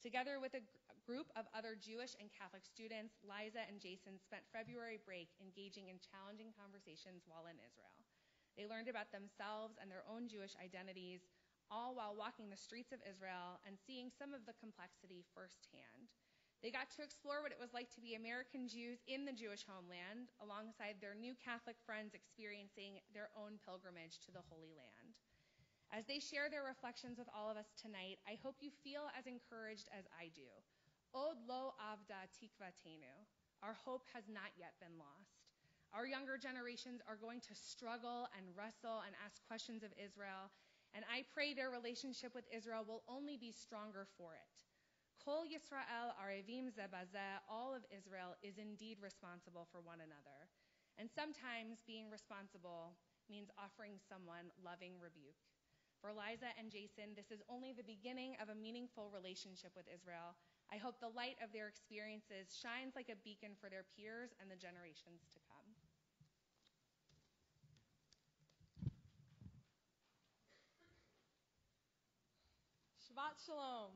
Together with a group of other Jewish and Catholic students, Liza and Jason spent February break engaging in challenging conversations while in Israel. They learned about themselves and their own Jewish identities, all while walking the streets of Israel and seeing some of the complexity firsthand. They got to explore what it was like to be American Jews in the Jewish homeland, alongside their new Catholic friends experiencing their own pilgrimage to the Holy Land. As they share their reflections with all of us tonight, I hope you feel as encouraged as I do. Od lo avda tikvatenu. Our hope has not yet been lost. Our younger generations are going to struggle and wrestle and ask questions of Israel, and I pray their relationship with Israel will only be stronger for it. Kol Yisrael arevim ze bazeh, all of Israel is indeed responsible for one another. And sometimes being responsible means offering someone loving rebuke. For Liza and Jason, this is only the beginning of a meaningful relationship with Israel. I hope the light of their experiences shines like a beacon for their peers and the generations to come. Shabbat Shalom.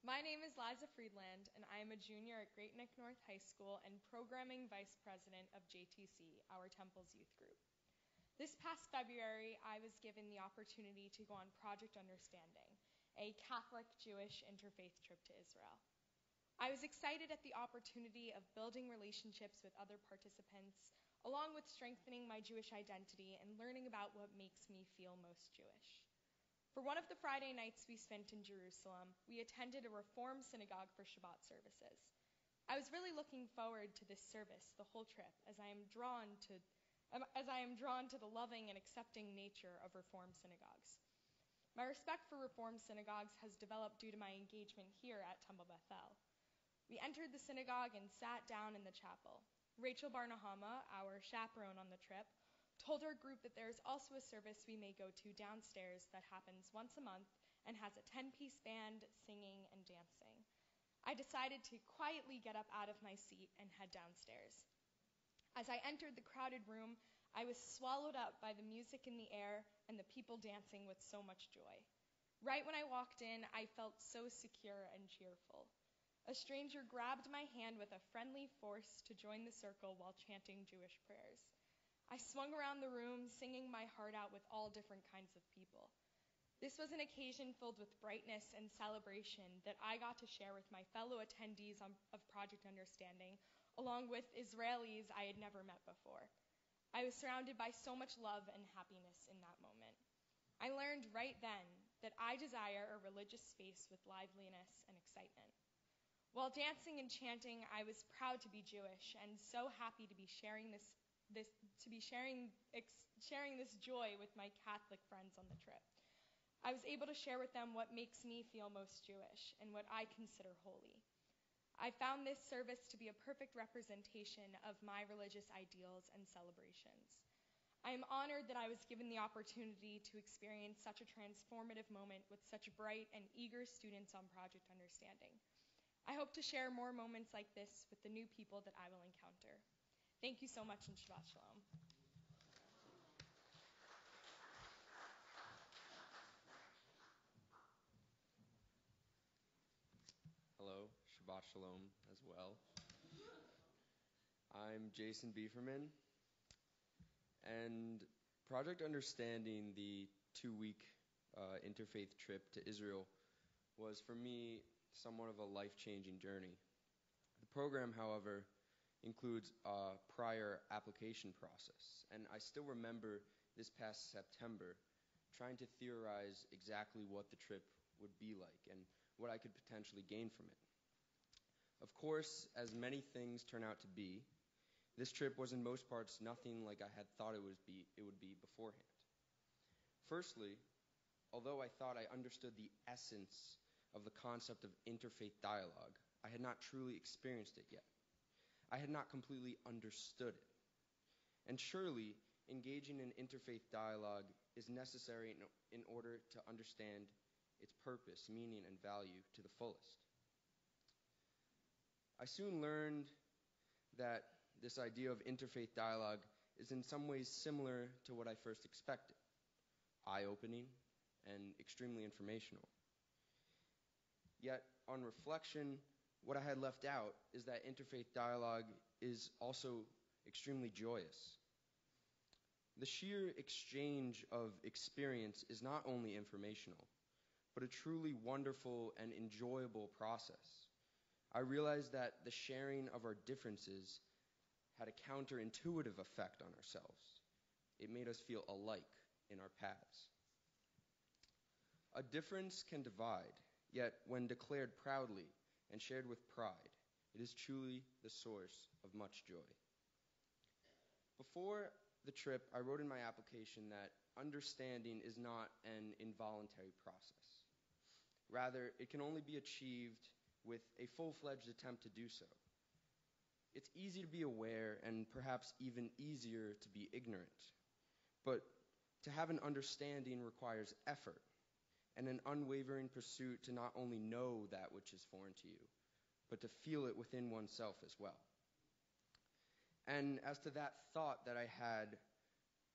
My name is Liza Friedland, and I am a junior at Great Neck North High School and Programming Vice President of JTC, our Temple's youth group. This past February, I was given the opportunity to go on Project Understanding, a Catholic-Jewish interfaith trip to Israel. I was excited at the opportunity of building relationships with other participants, along with strengthening my Jewish identity and learning about what makes me feel most Jewish. For one of the Friday nights we spent in Jerusalem, we attended a Reform synagogue for Shabbat services. I was really looking forward to this service the whole trip, as I am drawn to the loving and accepting nature of Reform synagogues. My respect for Reform synagogues has developed due to my engagement here at Temple Beth-El. We entered the synagogue and sat down in the chapel. Rachel Barnahama, our chaperone on the trip, told our group that there is also a service we may go to downstairs that happens once a month and has a 10-piece band singing and dancing. I decided to quietly get up out of my seat and head downstairs. As I entered the crowded room, I was swallowed up by the music in the air and the people dancing with so much joy. Right when I walked in, I felt so secure and cheerful. A stranger grabbed my hand with a friendly force to join the circle while chanting Jewish prayers. I swung around the room, singing my heart out with all different kinds of people. This was an occasion filled with brightness and celebration that I got to share with my fellow attendees of Project Understanding, along with Israelis I had never met before. I was surrounded by so much love and happiness in that moment. I learned right then that I desire a religious space with liveliness and excitement. While dancing and chanting, I was proud to be Jewish and so happy to be sharing this joy with my Catholic friends on the trip. I was able to share with them what makes me feel most Jewish and what I consider holy. I found this service to be a perfect representation of my religious ideals and celebrations. I am honored that I was given the opportunity to experience such a transformative moment with such bright and eager students on Project Understanding. I hope to share more moments like this with the new people that I will encounter. Thank you so much, and Shabbat Shalom. Hello, Shabbat Shalom as well. I'm Jason Bieferman, and Project Understanding, the 2-week interfaith trip to Israel, was for me somewhat of a life-changing journey. The program, however, includes a prior application process, and I still remember this past September trying to theorize exactly what the trip would be like and what I could potentially gain from it. Of course, as many things turn out to be, this trip was in most parts nothing like I had thought it would be beforehand. Firstly, although I thought I understood the essence of the concept of interfaith dialogue, I had not truly experienced it yet. I had not completely understood it. And surely, engaging in interfaith dialogue is necessary in order to understand its purpose, meaning, and value to the fullest. I soon learned that this idea of interfaith dialogue is in some ways similar to what I first expected, eye-opening and extremely informational. Yet, on reflection, what I had left out is that interfaith dialogue is also extremely joyous. The sheer exchange of experience is not only informational, but a truly wonderful and enjoyable process. I realized that the sharing of our differences had a counterintuitive effect on ourselves. It made us feel alike in our paths. A difference can divide, yet when declared proudly and shared with pride, it is truly the source of much joy. Before the trip, I wrote in my application that understanding is not an involuntary process. Rather, it can only be achieved with a full-fledged attempt to do so. It's easy to be aware and perhaps even easier to be ignorant. But to have an understanding requires effort. and an unwavering pursuit to not only know that which is foreign to you, but to feel it within oneself as well. And as to that thought that I had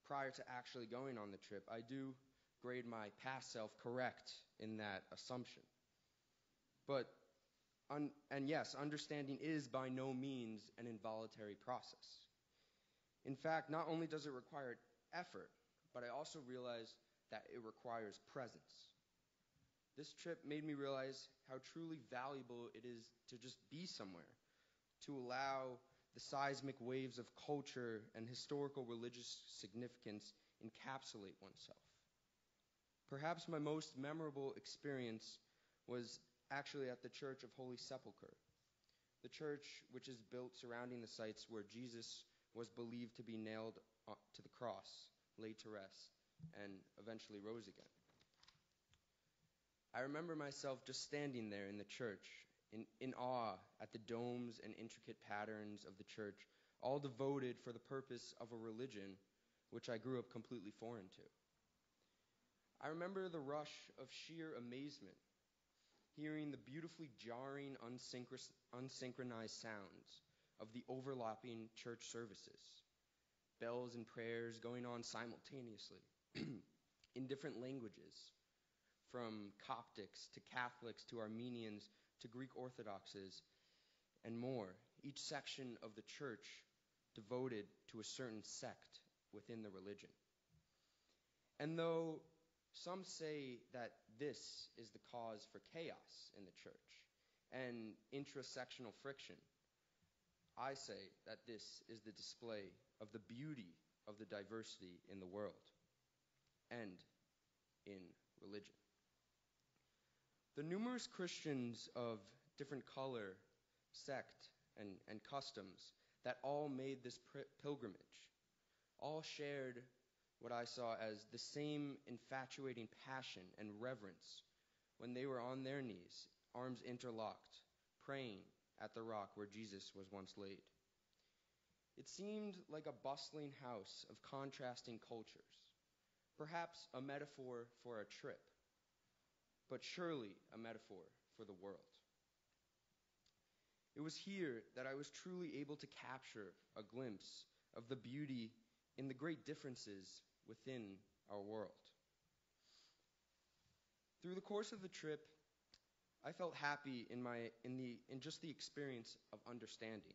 prior to actually going on the trip, I do grade my past self correct in that assumption. But, and yes, understanding is by no means an involuntary process. In fact, not only does it require effort, but I also realize that it requires presence. This trip made me realize how truly valuable it is to just be somewhere, to allow the seismic waves of culture and historical religious significance encapsulate oneself. Perhaps my most memorable experience was actually at the Church of Holy Sepulchre, the church which is built surrounding the sites where Jesus was believed to be nailed to the cross, laid to rest, and eventually rose again. I remember myself just standing there in the church, in awe at the domes and intricate patterns of the church, all devoted for the purpose of a religion which I grew up completely foreign to. I remember the rush of sheer amazement, hearing the beautifully jarring, unsynchronized sounds of the overlapping church services, bells and prayers going on simultaneously in different languages, from Coptics to Catholics to Armenians to Greek Orthodoxes and more, each section of the church devoted to a certain sect within the religion. And though some say that this is the cause for chaos in the church and intrasectional friction, I say that this is the display of the beauty of the diversity in the world and in religion. The numerous Christians of different color, sect, and customs that all made this pilgrimage, all shared what I saw as the same infatuating passion and reverence when they were on their knees, arms interlocked, praying at the rock where Jesus was once laid. It seemed like a bustling house of contrasting cultures, perhaps a metaphor for a trip, but surely a metaphor for the world. It was here that I was truly able to capture a glimpse of the beauty in the great differences within our world. Through the course of the trip, I felt happy in just the experience of understanding,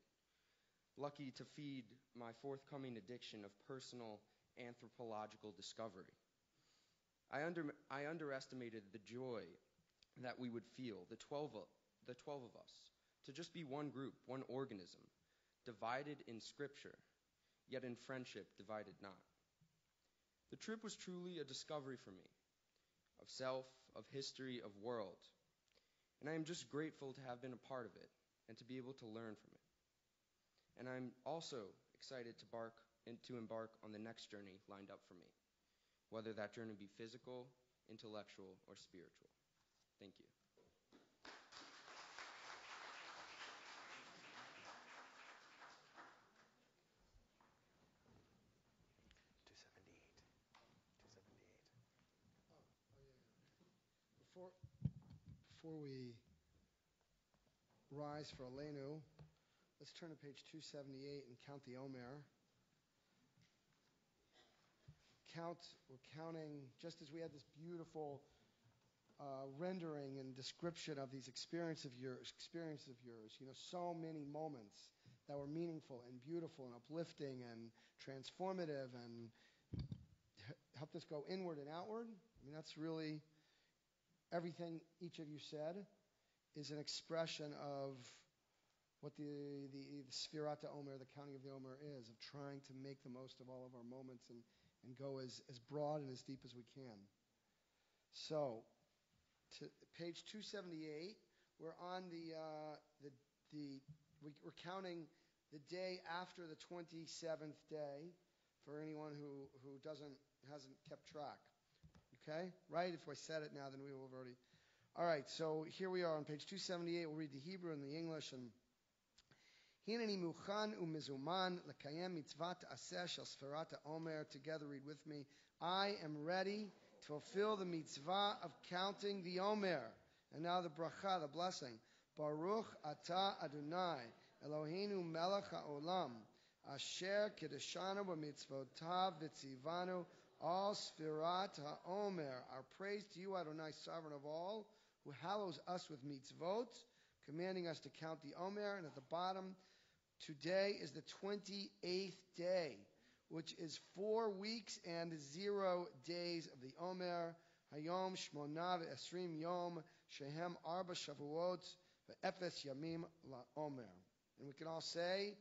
lucky to feed my forthcoming addiction of personal anthropological discovery. I underestimated the joy that we would feel, the 12 of us, to just be one group, one organism, divided in Scripture, yet in friendship divided not. The trip was truly a discovery for me, of self, of history, of world, and I am just grateful to have been a part of it and to be able to learn from it. And I'm also excited to embark on the next journey lined up for me, whether that journey be physical, intellectual, or spiritual. Thank you. Before we rise for Aleinu, let's turn to page 278 and count the Omer. We're counting, just as we had this beautiful rendering and description of these experiences of yours, so many moments that were meaningful and beautiful and uplifting and transformative and helped us go inward and outward. I mean, that's really everything each of you said is an expression of what the Sfirat Omer, the counting of the Omer, is, of trying to make the most of all of our moments and go as broad and as deep as we can. So, to page 278, we're on we're counting the day after the 27th day for anyone who hasn't kept track. Okay? Right? If I said it now, then we will have already. All right, so here we are on page 278. We'll read the Hebrew and the English. And Hineni muchan umizuman lekayem mitzvat aseh shel sfirat haomer. Together, read with me. I am ready to fulfill the mitzvah of counting the Omer. And now the bracha, the blessing. Baruch atah Adonai, Eloheinu melech haolam, asher kiddushanu b'mitzvotav v'tzivanu al sfirat ha'omer. Our praise to you, Adonai, sovereign of all, who hallows us with mitzvot, commanding us to count the Omer. And at the bottom, today is the 28th day, which is 4 weeks and 0 days of the Omer. Hayom shmona ve'esrim yom shehem arba shavuot ve'efes yamim la'omer. And we can all say,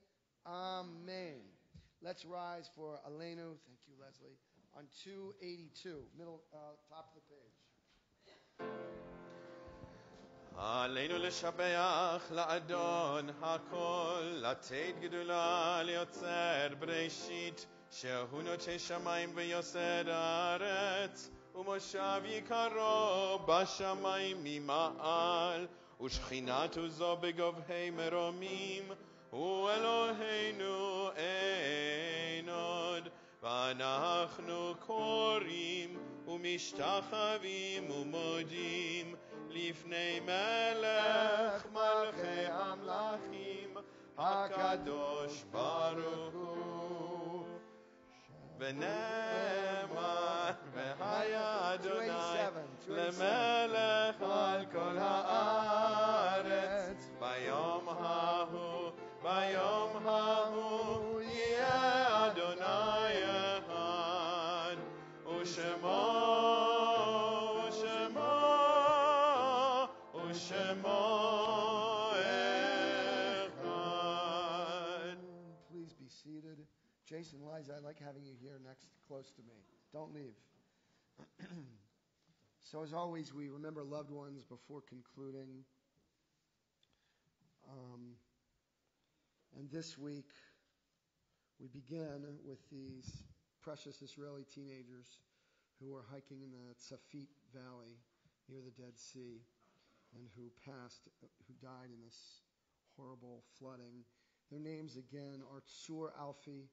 Amen. Let's rise for Aleinu. Thank you, Leslie. On 282, middle, top of the page. עלינו לשבח לאדון הכל, לתת גדולה ליוצר בראשית, שהוא נוטה שמיים ויוסד הארץ, ומושב יקרו בשמיים ממעל, ושכינת זו בגובהי מרומים, הוא אלוהינו אין עוד, ואנחנו קוראים ומשתחווים ומודים, לפני מלך מלכי המלכים הקדוש ברוך הוא ונאמר והיה אדוני למלך על כל הארץ ביום ההוא יהיה אדוני אחד ושמו Please be seated. Jason, Liza, I like having you here next, close to me. Don't leave. So as always, we remember loved ones before concluding. And this week, we begin with these precious Israeli teenagers who were hiking in the Tzafit Valley near the Dead Sea, and who died in this horrible flooding. Their names again are Tsur Alfi,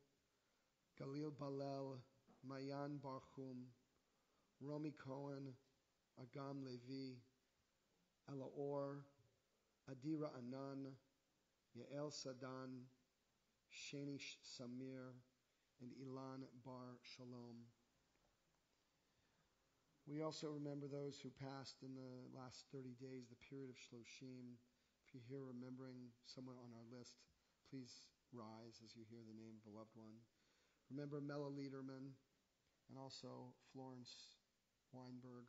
Galil Balel, Mayan Barchum, Romy Cohen, Agam Levi, Elaor, Adira Anan, Yael Sadan, Shanish Samir, and Ilan Bar Shalom. We also remember those who passed in the last 30 days, the period of Shloshim. If you're here remembering someone on our list, please rise as you hear the name of a loved one. Remember Mela Liederman and also Florence Weinberg.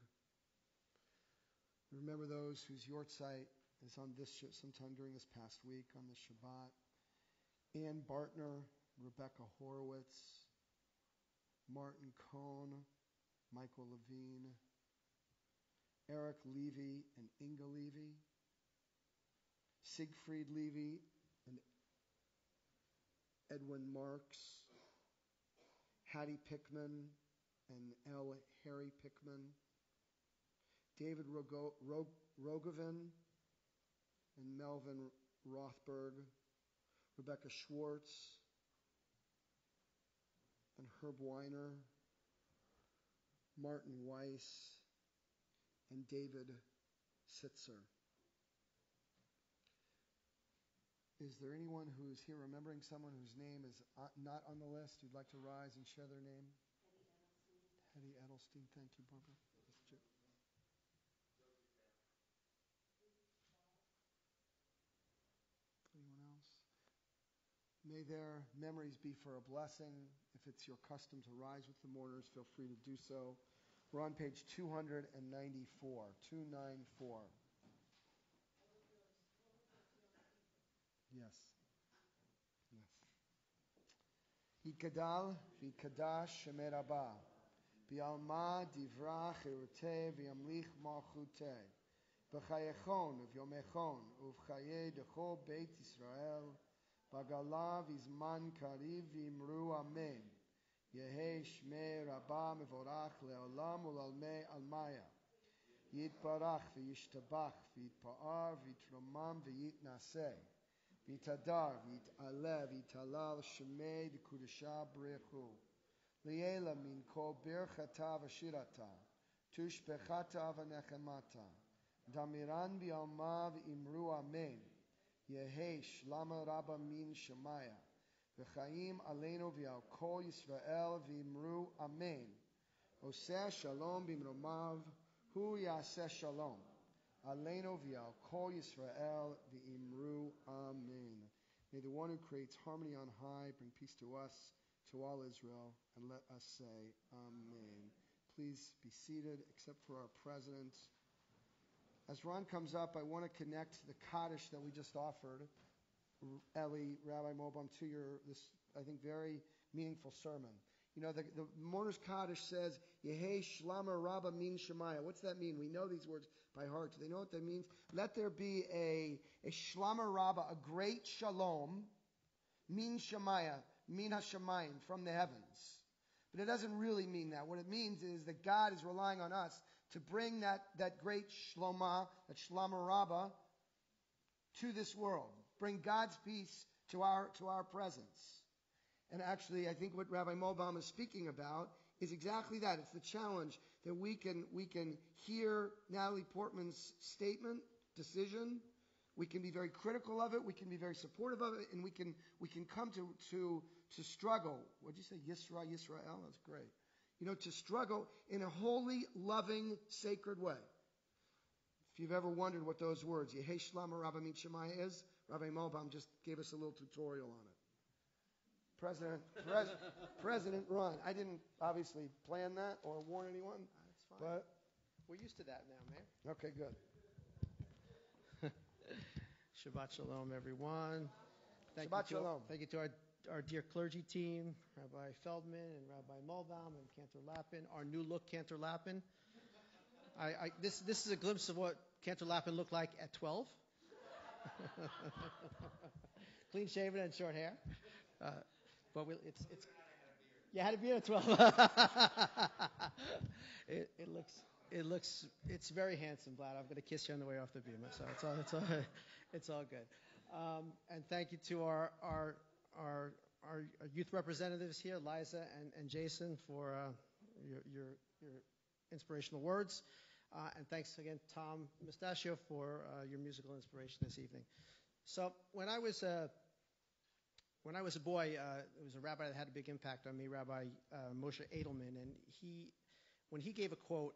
Remember those whose yortzeit is on this sometime during this past week on the Shabbat. Ann Bartner, Rebecca Horowitz, Martin Cohn, Michael Levine, Eric Levy and Inga Levy, Siegfried Levy and Edwin Marks, Hattie Pickman and L. Harry Pickman, David Rogovin and Melvin Rothberg, Rebecca Schwartz and Herb Weiner, Martin Weiss, and David Sitzer. Is there anyone who's here remembering someone whose name is not on the list who'd like to rise and share their name? Hetty Edelstein. Thank you, Barbara. Anyone else? May their memories be for a blessing. If it's your custom to rise with the mourners, feel free to do so. We're on page 294. 294. Yes. Yes. Yikadal v'ikadash shemer Rabba, bi'alma divra chiruteh v'yamlich malchuteh, b'chayechon v'yomechon uv'chaye decho beit Yisrael, b'gala v'zman kariv v'imru amen. Yehe shmei Rabba mevorach le'olam u'lalmei almaya. Yitbarach v'yishtabach v'yitpa'ar v'yitromam v'yitnaseh. V'itadar v'yitaleh v'yitalal shemei d'kudesha b'rechu. Li'ela min kol birchata v'shirata. tushpechata v'nechemata. Damiran bi'almav imru amen. Yehesh lama rabba min shemaya. V'chaim aleinu v'al kol Yisrael v'imru amen. Oseh shalom b'imromav hu yaseh shalom. Aleinu v'al kol Yisrael v'imru amen. May the one who creates harmony on high bring peace to us, to all Israel, and let us say amen. Please be seated, except for our president. As Ron comes up, I want to connect the Kaddish that we just offered, Eli, Rabbi Mobam, to this, I think, very meaningful sermon. You know, the Mourner's Kaddish says, Yehei Shlama Rabba Min Shemaya. What's that mean? We know these words by heart. Do they know what that means? Let there be a Shlama Rabba, a great shalom, Min Shemaya, Min HaShemayim, from the heavens. But it doesn't really mean that. What it means is that God is relying on us to bring that great shloma, that shlama rabbah, to this world. Bring God's peace to our presence. And actually, I think what Rabbi Mobam is speaking about is exactly that. It's the challenge that we can hear Natalie Portman's statement, decision. We can be very critical of it. We can be very supportive of it, and we can come to struggle. What did you say? Yisrael? That's great. You know, to struggle in a holy, loving, sacred way. If you've ever wondered what those words, Yehei Shlama Rabba Min Shemaya is, Rabbi Mobam just gave us a little tutorial on it. President Ron. I didn't obviously plan that or warn anyone. That's fine. But we're used to that now, man. Okay, good. Shabbat Shalom, everyone. Shabbat Shalom. Thank you to our dear clergy team, Rabbi Feldman and Rabbi Mulbaum and Cantor Lappin, our new look Cantor Lappin. This is a glimpse of what Cantor Lappin looked like at 12. Clean shaven and short hair. But you had a beard at 12. It's very handsome, Vlad. I'm going to kiss you on the way off the beam. So it's all good. And thank you to our youth representatives here, Liza and Jason, for your inspirational words. And thanks again, Tom Mustachio, for your musical inspiration this evening. So when I was a boy, there was a rabbi that had a big impact on me, Rabbi Moshe Edelman, and when he gave a quote,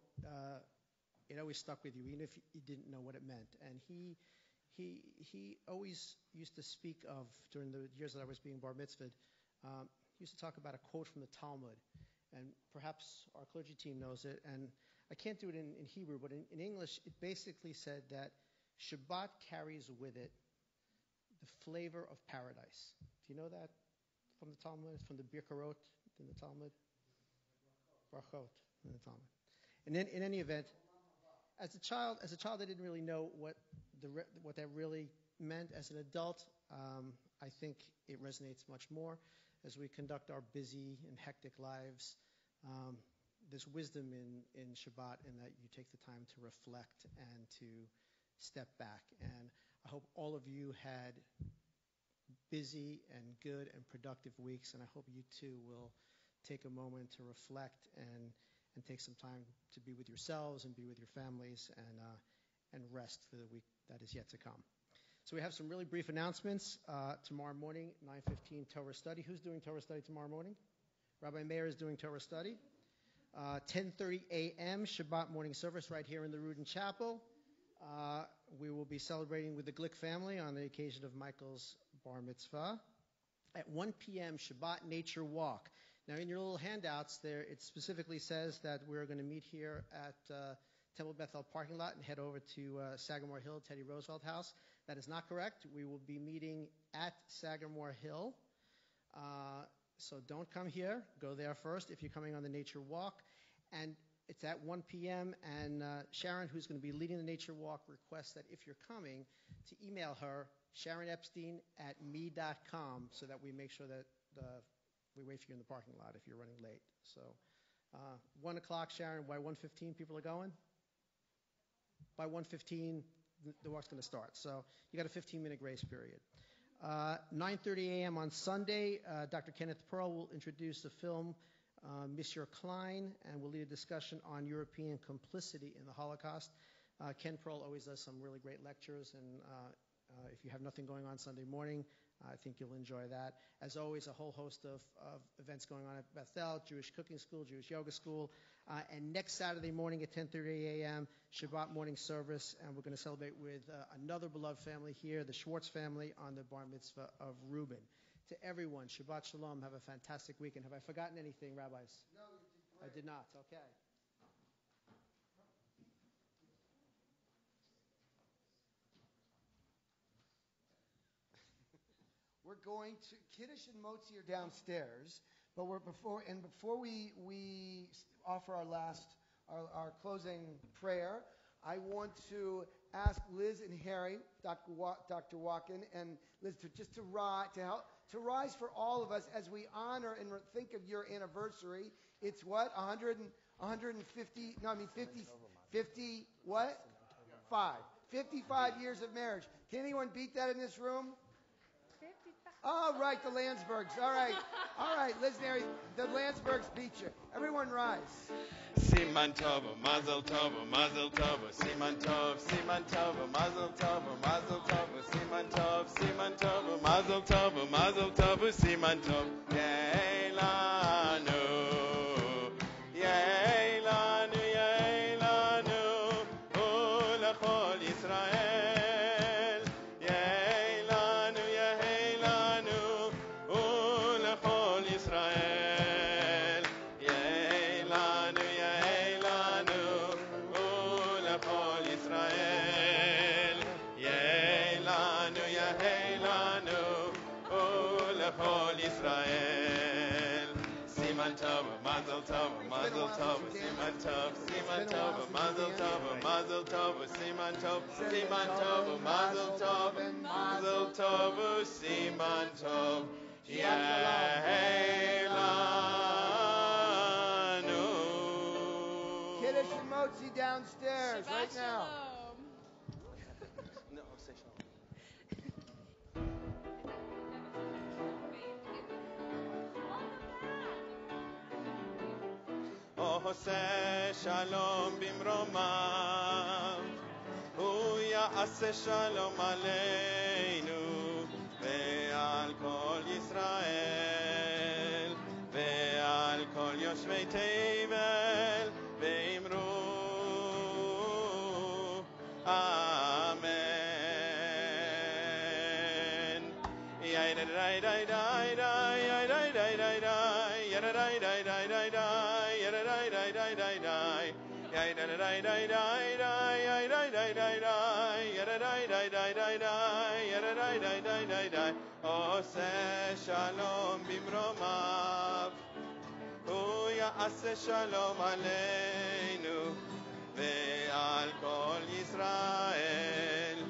it always stuck with you, even if you didn't know what it meant. And he always used to speak of, during the years that I was being bar mitzvahed, he used to talk about a quote from the Talmud. And perhaps our clergy team knows it. And I can't do it in Hebrew, but in English, it basically said that Shabbat carries with it the flavor of paradise. Do you know that from the Talmud, from the Birkarot in the Talmud? Brachot in the Talmud. And then, in any event, as a child, I didn't really know what that really meant. As an adult, I think it resonates much more as we conduct our busy and hectic lives. There's wisdom in Shabbat in that you take the time to reflect and to step back. And I hope all of you had busy and good and productive weeks, and I hope you too will take a moment to reflect and take some time to be with yourselves and be with your families and rest for the week that is yet to come. So we have some really brief announcements. Tomorrow morning, 9:15, Torah study. Who's doing Torah study tomorrow morning? Rabbi Meir is doing Torah study. 10:30 a.m., Shabbat morning service right here in the Rudin Chapel. We will be celebrating with the Glick family on the occasion of Michael's bar mitzvah. At 1 p.m., Shabbat nature walk. Now, in your little handouts there, it specifically says that we're going to meet here at Temple Beth-El parking lot and head over to Sagamore Hill, Teddy Roosevelt House. That is not correct. We will be meeting at Sagamore Hill. So don't come here. Go there first if you're coming on the nature walk. And it's at 1 p.m. And Sharon, who's going to be leading the nature walk, requests that if you're coming, to email her, sharonepstein@me.com, so that we make sure that we wait for you in the parking lot if you're running late. So 1 o'clock, Sharon, by 1:15 people are going? By 1:15, the walk's going to start. So you got a 15-minute grace period. 9:30 a.m. on Sunday, Dr. Kenneth Pearl will introduce a film Monsieur Klein, and will lead a discussion on European complicity in the Holocaust. Ken Prohl always does some really great lectures, and if you have nothing going on Sunday morning, I think you'll enjoy that. As always, a whole host of events going on at Beth-El, Jewish Cooking School, Jewish Yoga School, and next Saturday morning at 10:30 a.m., Shabbat morning service, and we're going to celebrate with another beloved family here, the Schwartz family, on the bar mitzvah of Reuben. To everyone, Shabbat Shalom. Have a fantastic weekend. Have I forgotten anything, rabbis? No, you did great. I did not. Okay. We're going to Kiddush and Motzi are downstairs, but before we offer our closing prayer, I want to ask Liz and Harry, Dr. Walken, and Liz to rise for all of us as we honor and think of your anniversary. It's what? 50 what? 55 years of marriage. Can anyone beat that in this room? 55. All right, the Landsbergs. All right, Liz and Harry, the Landsbergs beat you. Everyone rise. Siman tov, mazel tov, mazel tov, siman tov, mazel tov, mazel tov, siman tov, mazel tov, mazel tov, siman tov. Yeilanu, yeilanu, yeilanu, ulechol Yisrael. Yeilanu, yeilanu, ulechol Yisrael. Yeilanu, yeilanu, ulechol Yisrael. Yeilanu, yeilanu, ulechol Yisrael. Siman tov, mazel tov, mazel tov, siman tov, mazel tov, mazel tov, siman tov, mazel tov, mazel tov, siman tov, yeilanu. Kiddush and Motzi downstairs Shabbat right now. Shalom. No, say shalom. עושה שלום במרומיו, הוא יעשה שלום עלינו ועל כל ישראל ועל כל יושבי תבל, ואמרו אמן. עושה שלום במרומיו, הוא יעשה שלום עלינו ועל כל ישראל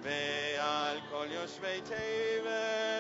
ועל כל יושבי תבל